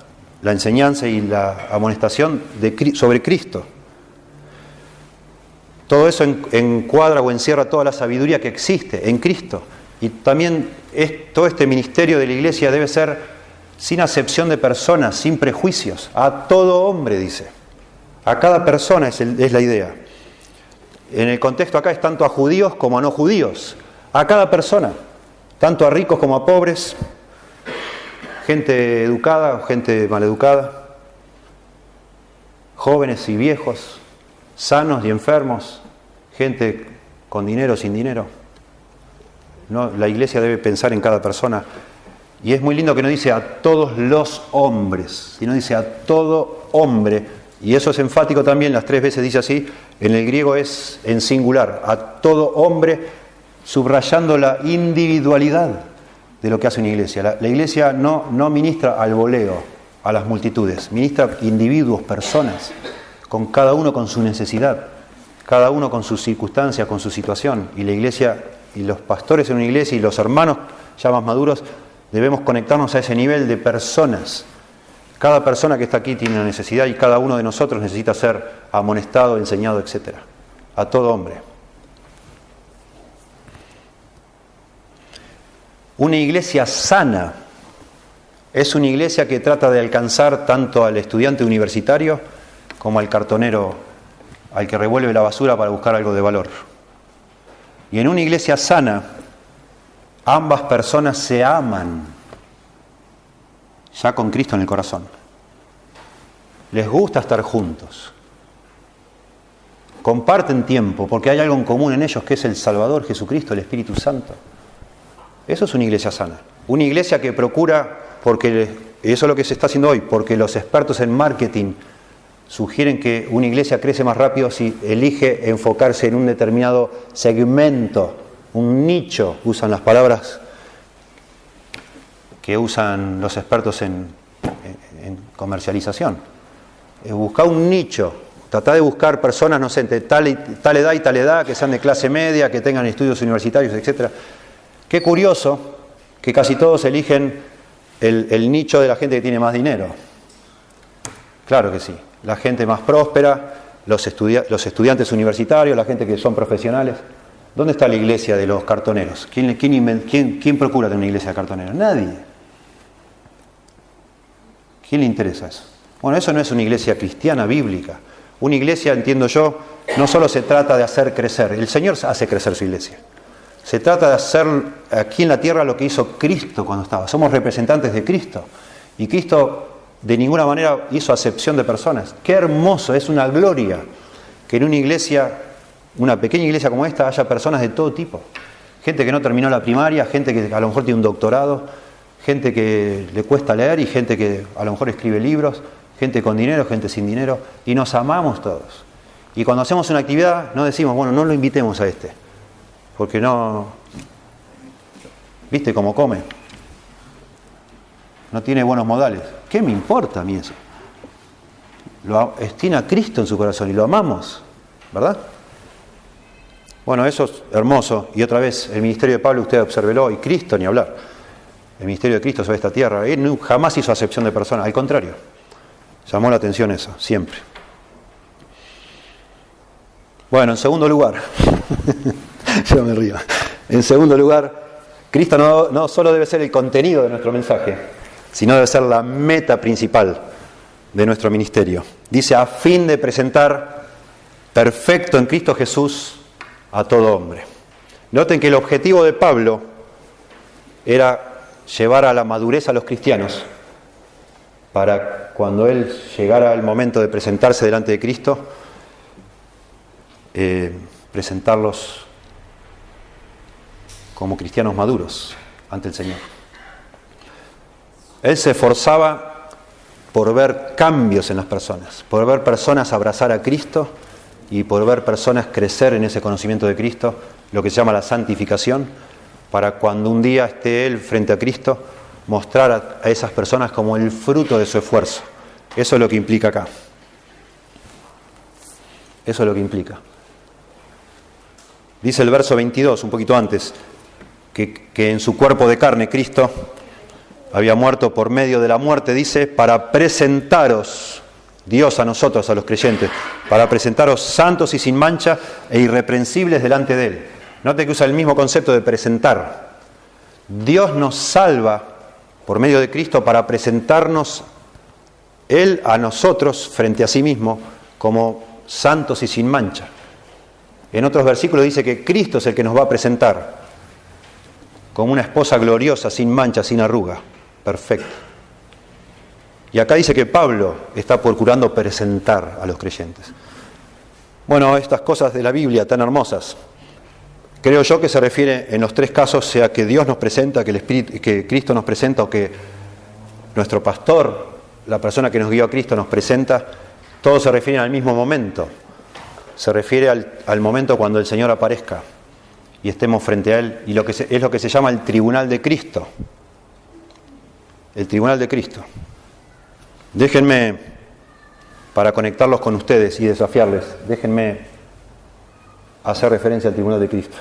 la enseñanza y la amonestación sobre Cristo. Todo eso encuadra o encierra toda la sabiduría que existe en Cristo. Y también todo este ministerio de la iglesia debe ser sin acepción de personas, sin prejuicios. A todo hombre, dice. A cada persona es la idea. en el contexto acá es tanto a judíos como a no judíos, a cada persona, tanto a ricos como a pobres, gente educada o gente maleducada, jóvenes y viejos, sanos y enfermos, gente con dinero o sin dinero. No, la iglesia debe pensar en cada persona. Y es muy lindo que no dice a todos los hombres, sino dice a todo hombre. Y eso es enfático también, las 3 veces dice así. En el griego es en singular, a todo hombre, subrayando la individualidad de lo que hace una iglesia. La iglesia no ministra al voleo, a las multitudes, ministra individuos, personas, con cada uno con su necesidad, cada uno con sus circunstancias, con su situación. Y la iglesia, y los pastores en una iglesia, y los hermanos ya más maduros, debemos conectarnos a ese nivel de personas. Cada persona que está aquí tiene una necesidad y cada uno de nosotros necesita ser amonestado, enseñado, etc. A todo hombre. Una iglesia sana es una iglesia que trata de alcanzar tanto al estudiante universitario como al cartonero, al que revuelve la basura para buscar algo de valor. Y en una iglesia sana, ambas personas se aman, ya con Cristo en el corazón. Les gusta estar juntos. Comparten tiempo, porque hay algo en común en ellos, que es el Salvador, Jesucristo, el Espíritu Santo. Eso es una iglesia sana. Una iglesia que procura, porque eso es lo que se está haciendo hoy, porque los expertos en marketing sugieren que una iglesia crece más rápido si elige enfocarse en un determinado segmento, un nicho, usan las palabras que usan los expertos en comercialización. Buscar un nicho, tratar de buscar personas, no sé, de tal edad y tal edad, que sean de clase media, que tengan estudios universitarios, etc. Qué curioso que casi todos eligen el nicho de la gente que tiene más dinero. Claro que sí. La gente más próspera, los estudiantes universitarios, la gente que son profesionales. ¿Dónde está la iglesia de los cartoneros? ¿Quién procura tener una iglesia de cartoneros? Nadie. ¿Quién le interesa eso? Bueno, eso no es una iglesia cristiana, bíblica. Una iglesia, entiendo yo, no solo se trata de hacer crecer. El Señor hace crecer su iglesia. Se trata de hacer aquí en la tierra lo que hizo Cristo cuando estaba. Somos representantes de Cristo. Y Cristo de ninguna manera hizo acepción de personas. Qué hermoso, es una gloria que en una iglesia, una pequeña iglesia como esta, haya personas de todo tipo. Gente que no terminó la primaria, gente que a lo mejor tiene un doctorado, gente que le cuesta leer y gente que a lo mejor escribe libros, gente con dinero, gente sin dinero, y nos amamos todos. Y cuando hacemos una actividad no decimos, bueno, no lo invitemos a este, porque no, ¿viste cómo come? No tiene buenos modales. ¿Qué me importa a mí eso? Tiene a Cristo en su corazón y lo amamos, ¿verdad? Bueno, eso es hermoso. Y otra vez, el ministerio de Pablo, usted obsérvelo, y Cristo, ni hablar. El ministerio de Cristo sobre esta tierra. Él jamás hizo acepción de personas, al contrario. Llamó la atención eso, siempre. Bueno, en segundo lugar, yo me río. En segundo lugar, Cristo no solo debe ser el contenido de nuestro mensaje, sino debe ser la meta principal de nuestro ministerio. Dice, a fin de presentar perfecto en Cristo Jesús a todo hombre. Noten que el objetivo de Pablo era llevar a la madurez a los cristianos, para cuando él llegara el momento de presentarse delante de Cristo, presentarlos como cristianos maduros ante el Señor. Él se esforzaba por ver cambios en las personas, por ver personas abrazar a Cristo y por ver personas crecer en ese conocimiento de Cristo, lo que se llama la santificación, para cuando un día esté él frente a Cristo, mostrar a esas personas como el fruto de su esfuerzo. Eso es lo que implica acá. Eso es lo que implica. Dice el verso 22, un poquito antes, que en su cuerpo de carne Cristo había muerto por medio de la muerte, dice, para presentaros, Dios a nosotros, a los creyentes, para presentaros santos y sin mancha e irreprensibles delante de Él. Note que usa el mismo concepto de presentar. Dios nos salva por medio de Cristo para presentarnos Él a nosotros frente a sí mismo como santos y sin mancha. En otros versículos dice que Cristo es el que nos va a presentar como una esposa gloriosa, sin mancha, sin arruga, perfecta. Y acá dice que Pablo está procurando presentar a los creyentes. Bueno, estas cosas de la Biblia tan hermosas, creo yo que se refiere en los tres casos, sea que Dios nos presenta, que Cristo nos presenta, o que nuestro pastor, la persona que nos guió a Cristo, nos presenta, todos se refieren al mismo momento. Se refiere al momento cuando el Señor aparezca y estemos frente a Él, y es lo que se llama el tribunal de Cristo. El tribunal de Cristo. Déjenme, para conectarlos con ustedes y desafiarles, déjenme hacer referencia al tribunal de Cristo.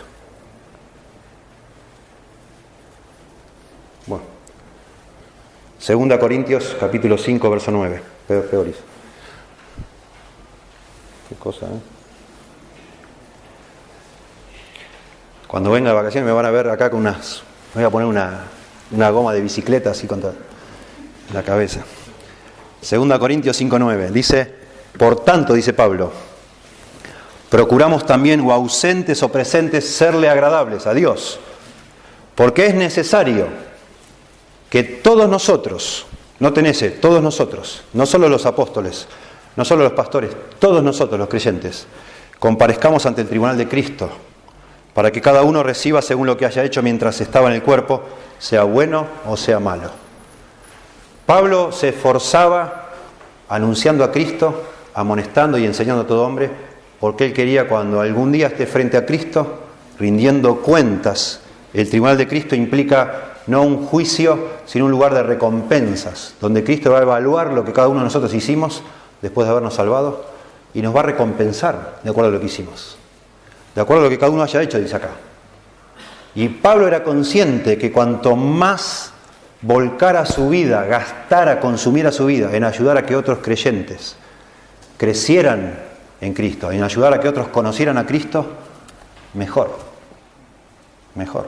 Bueno, 2 Corintios, capítulo 5, verso 9. Peoris. Qué cosa, ¿eh? Cuando venga de vacaciones me van a ver acá con me voy a poner una goma de bicicleta así contra la cabeza. 2 Corintios 5:9 dice, por tanto, dice Pablo, procuramos también, o ausentes o presentes, serle agradables a Dios, porque es necesario que todos nosotros, noten ese, todos nosotros, no solo los apóstoles, no solo los pastores, todos nosotros los creyentes, comparezcamos ante el tribunal de Cristo, para que cada uno reciba según lo que haya hecho mientras estaba en el cuerpo, sea bueno o sea malo. Pablo se esforzaba anunciando a Cristo, amonestando y enseñando a todo hombre, porque él quería, cuando algún día esté frente a Cristo, rindiendo cuentas. El tribunal de Cristo implica no un juicio, sino un lugar de recompensas, donde Cristo va a evaluar lo que cada uno de nosotros hicimos después de habernos salvado y nos va a recompensar de acuerdo a lo que hicimos. De acuerdo a lo que cada uno haya hecho, dice acá. Y Pablo era consciente que cuanto más volcara su vida, gastara, consumiera su vida en ayudar a que otros creyentes crecieran en Cristo, en ayudar a que otros conocieran a Cristo, mejor. Mejor.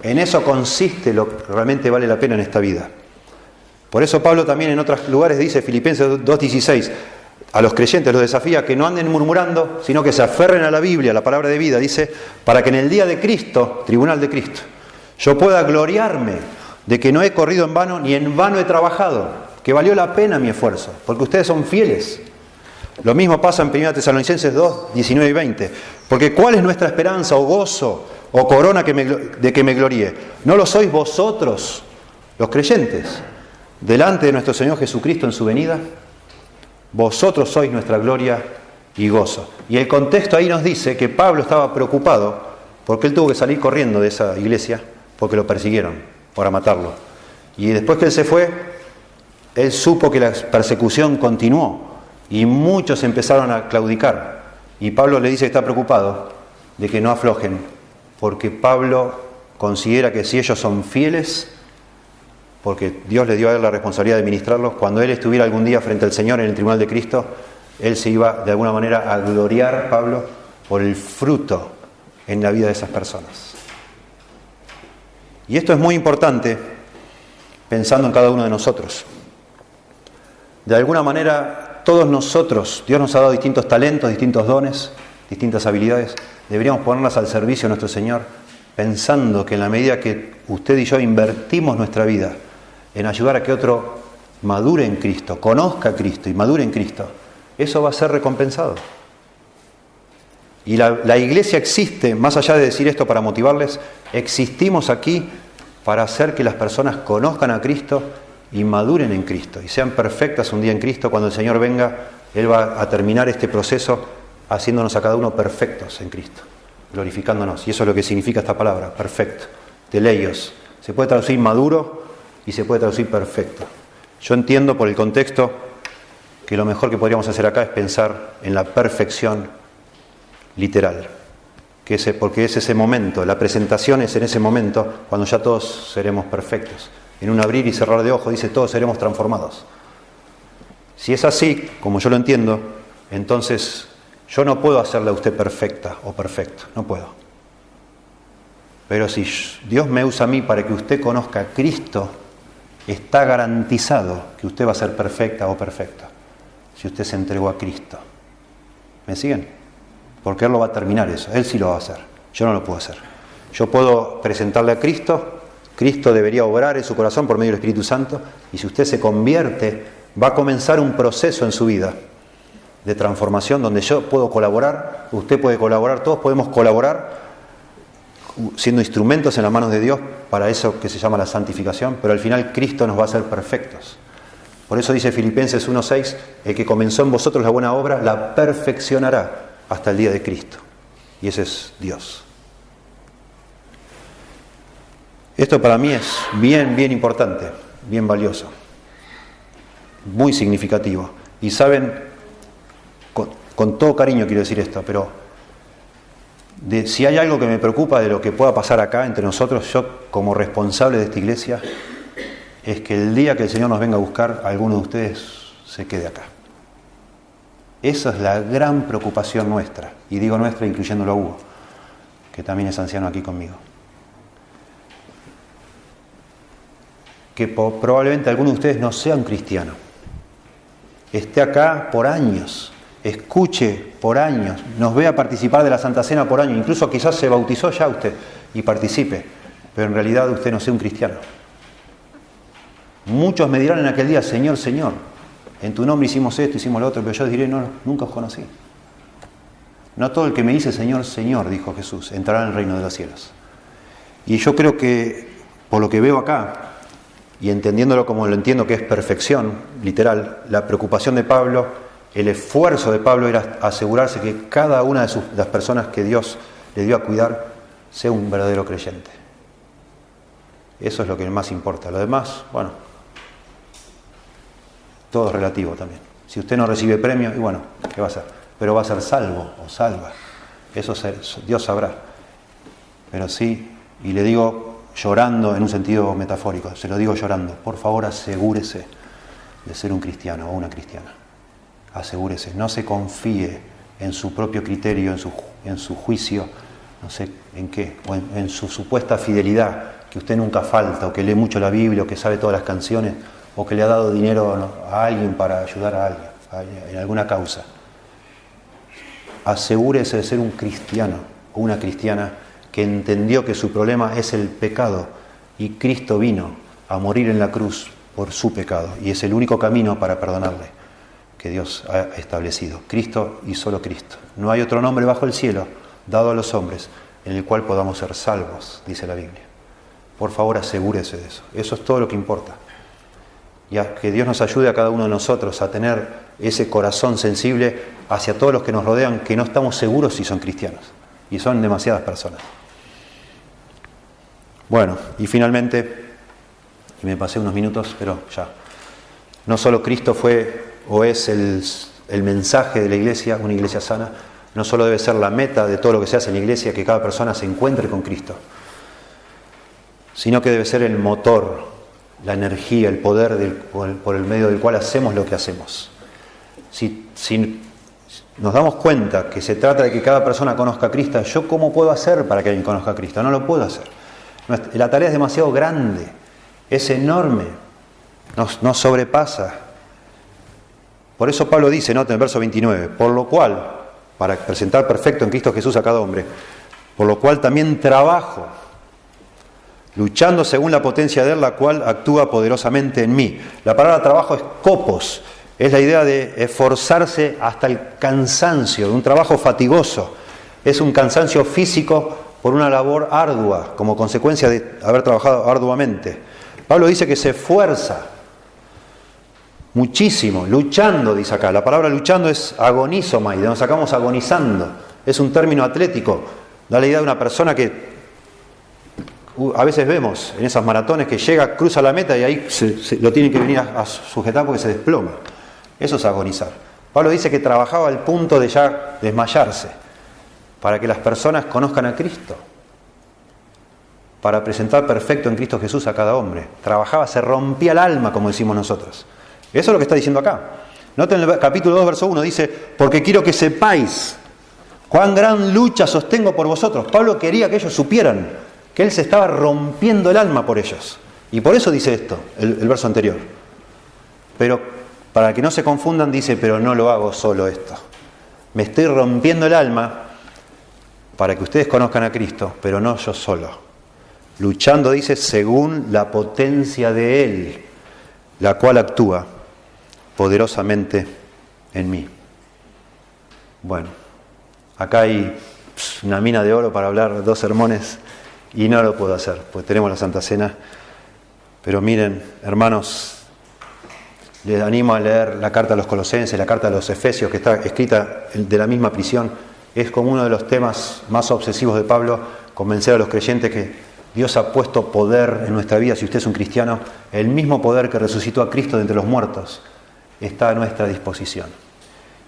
En eso consiste lo que realmente vale la pena en esta vida. Por eso Pablo también en otros lugares dice, Filipenses 2:16, a los creyentes los desafía que no anden murmurando, sino que se aferren a la Biblia, a la palabra de vida, dice, para que en el día de Cristo, tribunal de Cristo, yo pueda gloriarme de que no he corrido en vano, ni en vano he trabajado, que valió la pena mi esfuerzo, porque ustedes son fieles. Lo mismo pasa en 1 Tesalonicenses 2, 19 y 20, porque ¿cuál es nuestra esperanza o gozo o corona de que me gloríe? ¿No lo sois vosotros, los creyentes, delante de nuestro Señor Jesucristo en su venida? Vosotros sois nuestra gloria y gozo. Y el contexto ahí nos dice que Pablo estaba preocupado porque él tuvo que salir corriendo de esa iglesia porque lo persiguieron para matarlo. Y después que él se fue, él supo que la persecución continuó y muchos empezaron a claudicar. Y Pablo le dice que está preocupado de que no aflojen, porque Pablo considera que si ellos son fieles, porque Dios le dio a él la responsabilidad de ministrarlos, cuando él estuviera algún día frente al Señor en el tribunal de Cristo, él se iba de alguna manera a gloriar, Pablo, por el fruto en la vida de esas personas. Y esto es muy importante pensando en cada uno de nosotros. De alguna manera, todos nosotros, Dios nos ha dado distintos talentos, distintos dones, distintas habilidades, deberíamos ponerlas al servicio de nuestro Señor, pensando que en la medida que usted y yo invertimos nuestra vida en ayudar a que otro madure en Cristo, conozca a Cristo y madure en Cristo, eso va a ser recompensado. Y la iglesia existe, más allá de decir esto para motivarles, existimos aquí para hacer que las personas conozcan a Cristo y maduren en Cristo y sean perfectas un día en Cristo. Cuando el Señor venga, Él va a terminar este proceso haciéndonos a cada uno perfectos en Cristo, glorificándonos. Y eso es lo que significa esta palabra, perfecto, teleios. Se puede traducir maduro y se puede traducir perfecto. Yo entiendo por el contexto que lo mejor que podríamos hacer acá es pensar en la perfección literal, porque es ese momento, la presentación es en ese momento cuando ya todos seremos perfectos. En un abrir y cerrar de ojos dice todos seremos transformados. Si es así, como yo lo entiendo, entonces yo no puedo hacerle a usted perfecta o perfecto, no puedo. Pero si Dios me usa a mí para que usted conozca a Cristo, está garantizado que usted va a ser perfecta o perfecto si usted se entregó a Cristo. ¿Me siguen? porque Él lo va a terminar eso. Él sí lo va a hacer. Yo no lo puedo hacer. Yo puedo presentarle a Cristo. Cristo debería obrar en su corazón por medio del Espíritu Santo. Y si usted se convierte, va a comenzar un proceso en su vida de transformación donde yo puedo colaborar, usted puede colaborar, todos podemos colaborar siendo instrumentos en las manos de Dios para eso que se llama la santificación, pero al final Cristo nos va a hacer perfectos. Por eso dice Filipenses 1:6, el que comenzó en vosotros la buena obra, la perfeccionará hasta el día de Cristo. Y ese es Dios. Esto para mí es bien importante, bien valioso, muy significativo. Y saben, con todo cariño quiero decir esto, pero si hay algo que me preocupa de lo que pueda pasar acá entre nosotros, yo como responsable de esta iglesia, es que el día que el Señor nos venga a buscar, alguno de ustedes se quede acá. Esa es la gran preocupación nuestra, y digo nuestra incluyéndolo a Hugo, que también es anciano aquí conmigo. Que probablemente alguno de ustedes no sea un cristiano, esté acá por años, escuche por años, nos vea participar de la Santa Cena por años, incluso quizás se bautizó ya usted y participe, pero en realidad usted no sea un cristiano. Muchos me dirán en aquel día, Señor, Señor, en tu nombre hicimos esto, hicimos lo otro, pero yo diré, no, nunca os conocí. No todo el que me dice Señor, Señor, dijo Jesús, entrará en el reino de los cielos. Y yo creo que, por lo que veo acá, y entendiéndolo como lo entiendo que es perfección, literal, la preocupación de Pablo, el esfuerzo de Pablo era asegurarse que cada una de las personas que Dios le dio a cuidar sea un verdadero creyente. Eso es lo que más importa. Lo demás, bueno, todo es relativo también. Si usted no recibe premio, y bueno, ¿qué va a hacer? Pero va a ser salvo o salva. Eso Dios sabrá. Pero sí, y le digo llorando en un sentido metafórico, se lo digo llorando, por favor asegúrese de ser un cristiano o una cristiana. Asegúrese, no se confíe en su propio criterio, en su juicio, no sé en qué, o en su supuesta fidelidad, que usted nunca falta, o que lee mucho la Biblia, o que sabe todas las canciones, o que le ha dado dinero a alguien para ayudar a alguien en alguna causa. Asegúrese de ser un cristiano o una cristiana que entendió que su problema es el pecado y Cristo vino a morir en la cruz por su pecado y es el único camino para perdonarle que Dios ha establecido. Cristo y solo Cristo. No hay otro nombre bajo el cielo dado a los hombres en el cual podamos ser salvos, dice la Biblia. Por favor, asegúrese de eso. Eso es todo lo que importa. Y a que Dios nos ayude a cada uno de nosotros a tener ese corazón sensible hacia todos los que nos rodean, que no estamos seguros si son cristianos. Y son demasiadas personas. Bueno, y finalmente, y me pasé unos minutos, pero ya. No solo Cristo fue o es el mensaje de la iglesia, una iglesia sana, no solo debe ser la meta de todo lo que se hace en la iglesia, que cada persona se encuentre con Cristo, sino que debe ser el motor, la energía, el poder por el medio del cual hacemos lo que hacemos. Si nos damos cuenta que se trata de que cada persona conozca a Cristo, ¿yo cómo puedo hacer para que alguien conozca a Cristo? No lo puedo hacer. La tarea es demasiado grande, es enorme, nos sobrepasa. Por eso Pablo dice, ¿no?, en el verso 29, por lo cual, para presentar perfecto en Cristo Jesús a cada hombre, por lo cual también trabajo, luchando según la potencia de Él, la cual actúa poderosamente en mí. La palabra trabajo es kopos, es la idea de esforzarse hasta el cansancio, de un trabajo fatigoso. Es un cansancio físico por una labor ardua, como consecuencia de haber trabajado arduamente. Pablo dice que se esfuerza muchísimo, luchando, dice acá. La palabra luchando es agonizomai, de donde sacamos agonizando. Es un término atlético. Da la idea de una persona que a veces vemos en esas maratones que llega, cruza la meta y ahí lo tienen que venir a sujetar porque se desploma. Eso es agonizar. Pablo dice que trabajaba al punto de ya desmayarse para que las personas conozcan a Cristo, para presentar perfecto en Cristo Jesús a cada hombre. Trabajaba, se rompía el alma, como decimos nosotros. Eso es lo que está diciendo acá. Noten el capítulo 2, verso 1, dice, porque quiero que sepáis cuán gran lucha sostengo por vosotros. Pablo quería que ellos supieran que él se estaba rompiendo el alma por ellos. Y por eso dice esto, el verso anterior. Pero para que no se confundan, dice, pero no lo hago solo esto. Me estoy rompiendo el alma para que ustedes conozcan a Cristo, pero no yo solo. Luchando, dice, según la potencia de Él, la cual actúa poderosamente en mí. Bueno, acá hay una mina de oro para hablar 2 sermones y no lo puedo hacer, pues tenemos la Santa Cena. Pero miren, hermanos, les animo a leer la carta a los Colosenses, la carta a los Efesios, que está escrita de la misma prisión. Es como uno de los temas más obsesivos de Pablo, convencer a los creyentes que Dios ha puesto poder en nuestra vida. Si usted es un cristiano, el mismo poder que resucitó a Cristo de entre los muertos está a nuestra disposición.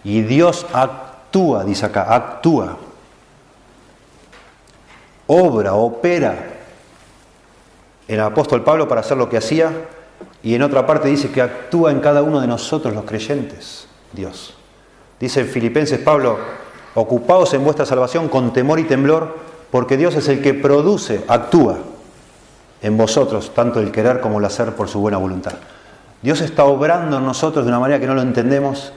Y Dios actúa, dice acá, actúa, obra, opera en el apóstol Pablo para hacer lo que hacía, y en otra parte dice que actúa en cada uno de nosotros los creyentes, Dios. Dice en Filipenses Pablo, ocupaos en vuestra salvación con temor y temblor, porque Dios es el que produce, actúa en vosotros, tanto el querer como el hacer por su buena voluntad. Dios está obrando en nosotros de una manera que no lo entendemos,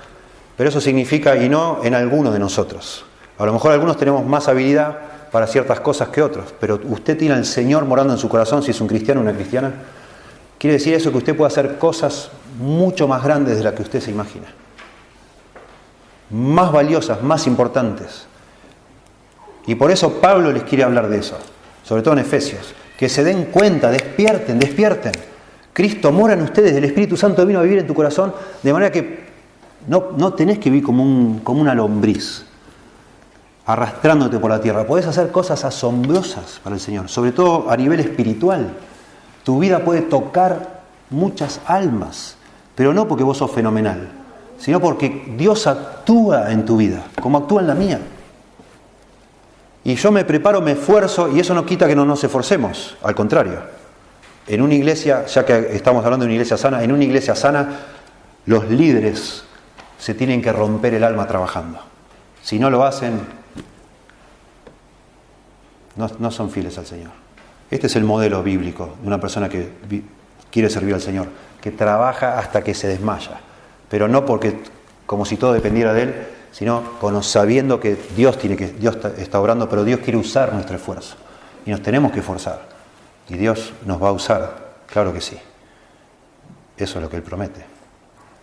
pero eso significa, y no en algunos de nosotros. A lo mejor algunos tenemos más habilidad para ciertas cosas que otros, pero usted tiene al Señor morando en su corazón, si es un cristiano o una cristiana. Quiere decir eso que usted puede hacer cosas mucho más grandes de las que usted se imagina. Más valiosas, más importantes. Y por eso Pablo les quiere hablar de eso, sobre todo en Efesios. Que se den cuenta, despierten, despierten. Cristo mora en ustedes, el Espíritu Santo vino a vivir en tu corazón, de manera que no tenés que vivir como una lombriz, arrastrándote por la tierra. Podés hacer cosas asombrosas para el Señor, sobre todo a nivel espiritual. Tu vida puede tocar muchas almas, pero no porque vos sos fenomenal, sino porque Dios actúa en tu vida, como actúa en la mía. Y yo me preparo, me esfuerzo, y eso no quita que no nos esforcemos, al contrario. En una iglesia, ya que estamos hablando de una iglesia sana, en una iglesia sana, los líderes se tienen que romper el alma trabajando. Si no lo hacen, no son fieles al Señor. Este es el modelo bíblico de una persona que quiere servir al Señor, que trabaja hasta que se desmaya, pero no porque como si todo dependiera de Él, sino sabiendo que Dios está obrando, pero Dios quiere usar nuestro esfuerzo y nos tenemos que esforzar y Dios nos va a usar, claro que sí. Eso es lo que Él promete.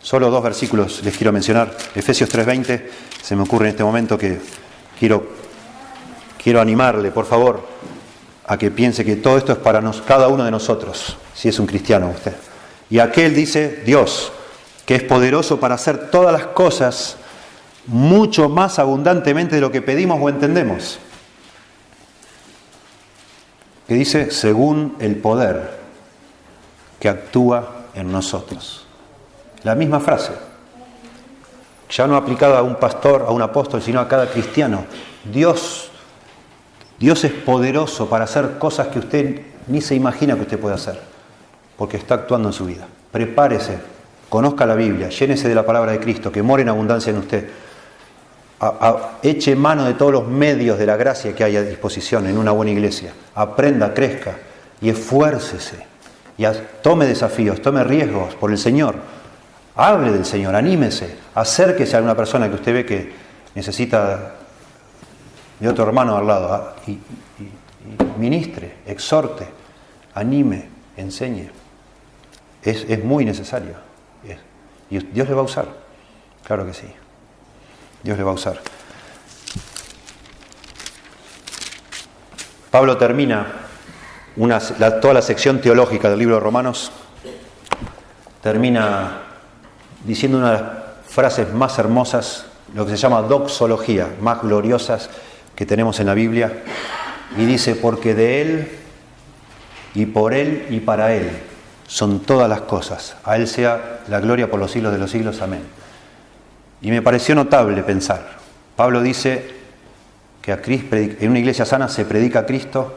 Solo 2 versículos les quiero mencionar. Efesios 3:20, se me ocurre en este momento que quiero animarle, por favor, a que piense que todo esto es para cada uno de nosotros, si es un cristiano usted. Y aquel dice, Dios, que es poderoso para hacer todas las cosas mucho más abundantemente de lo que pedimos o entendemos. Que dice, según el poder que actúa en nosotros. La misma frase, ya no aplicada a un pastor, a un apóstol, sino a cada cristiano. Dios es poderoso para hacer cosas que usted ni se imagina que usted puede hacer, porque está actuando en su vida. Prepárese, conozca la Biblia, llénese de la palabra de Cristo, que more en abundancia en usted. Eche mano de todos los medios de la gracia que hay a disposición en una buena iglesia. Aprenda, crezca y esfuércese. Y tome desafíos, tome riesgos por el Señor. Hable del Señor, anímese, acérquese a una persona que usted ve que necesita de otro hermano al lado y ministre, exhorte, anime, enseñe. Es muy necesario. Y Dios le va a usar, claro que sí. Dios le va a usar. Pablo termina toda la sección teológica del libro de Romanos, termina diciendo una de las frases más hermosas, lo que se llama doxología, más gloriosas que tenemos en la Biblia, y dice, porque de Él, y por Él, y para Él, son todas las cosas. A Él sea la gloria por los siglos de los siglos. Amén. Y me pareció notable pensar. Pablo dice que en una iglesia sana se predica a Cristo,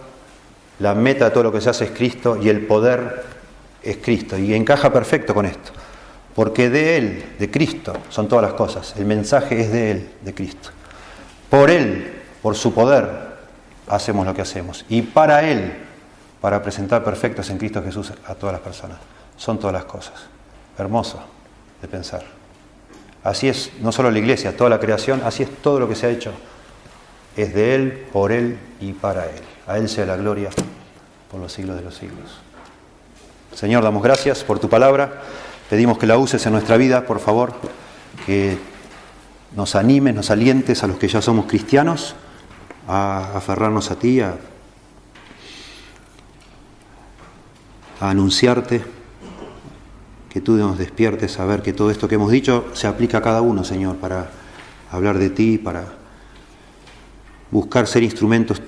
la meta de todo lo que se hace es Cristo y el poder es Cristo. Y encaja perfecto con esto. Porque de Él, de Cristo, son todas las cosas. El mensaje es de Él, de Cristo. Por Él, por su poder, hacemos lo que hacemos. Y para Él, para presentar perfectos en Cristo Jesús a todas las personas. Son todas las cosas. Hermoso de pensar. Así es no solo la iglesia, toda la creación, así es todo lo que se ha hecho es de Él, por Él y para Él. A Él sea la gloria por los siglos de los siglos. Señor, damos gracias por tu palabra. Pedimos que la uses en nuestra vida, por favor, que nos animes, nos alientes a los que ya somos cristianos, a aferrarnos a ti, a anunciarte, que tú nos despiertes a ver que todo esto que hemos dicho se aplica a cada uno, Señor, para hablar de ti, para buscar ser instrumentos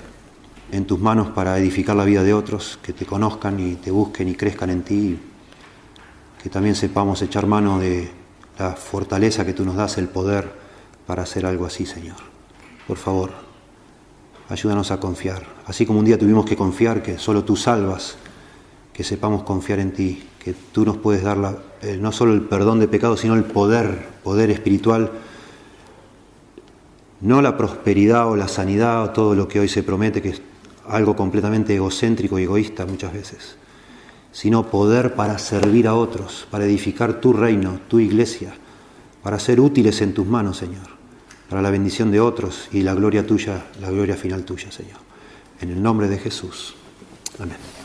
en tus manos para edificar la vida de otros, que te conozcan y te busquen y crezcan en ti, que también sepamos echar mano de la fortaleza que tú nos das, el poder para hacer algo así, Señor. Por favor, ayúdanos a confiar. Así como un día tuvimos que confiar que solo tú salvas, que sepamos confiar en ti, que tú nos puedes dar no solo el perdón de pecados, sino el poder espiritual, no la prosperidad o la sanidad o todo lo que hoy se promete, que es algo completamente egocéntrico y egoísta muchas veces, sino poder para servir a otros, para edificar tu reino, tu iglesia, para ser útiles en tus manos, Señor, para la bendición de otros y la gloria tuya, la gloria final tuya, Señor. En el nombre de Jesús. Amén.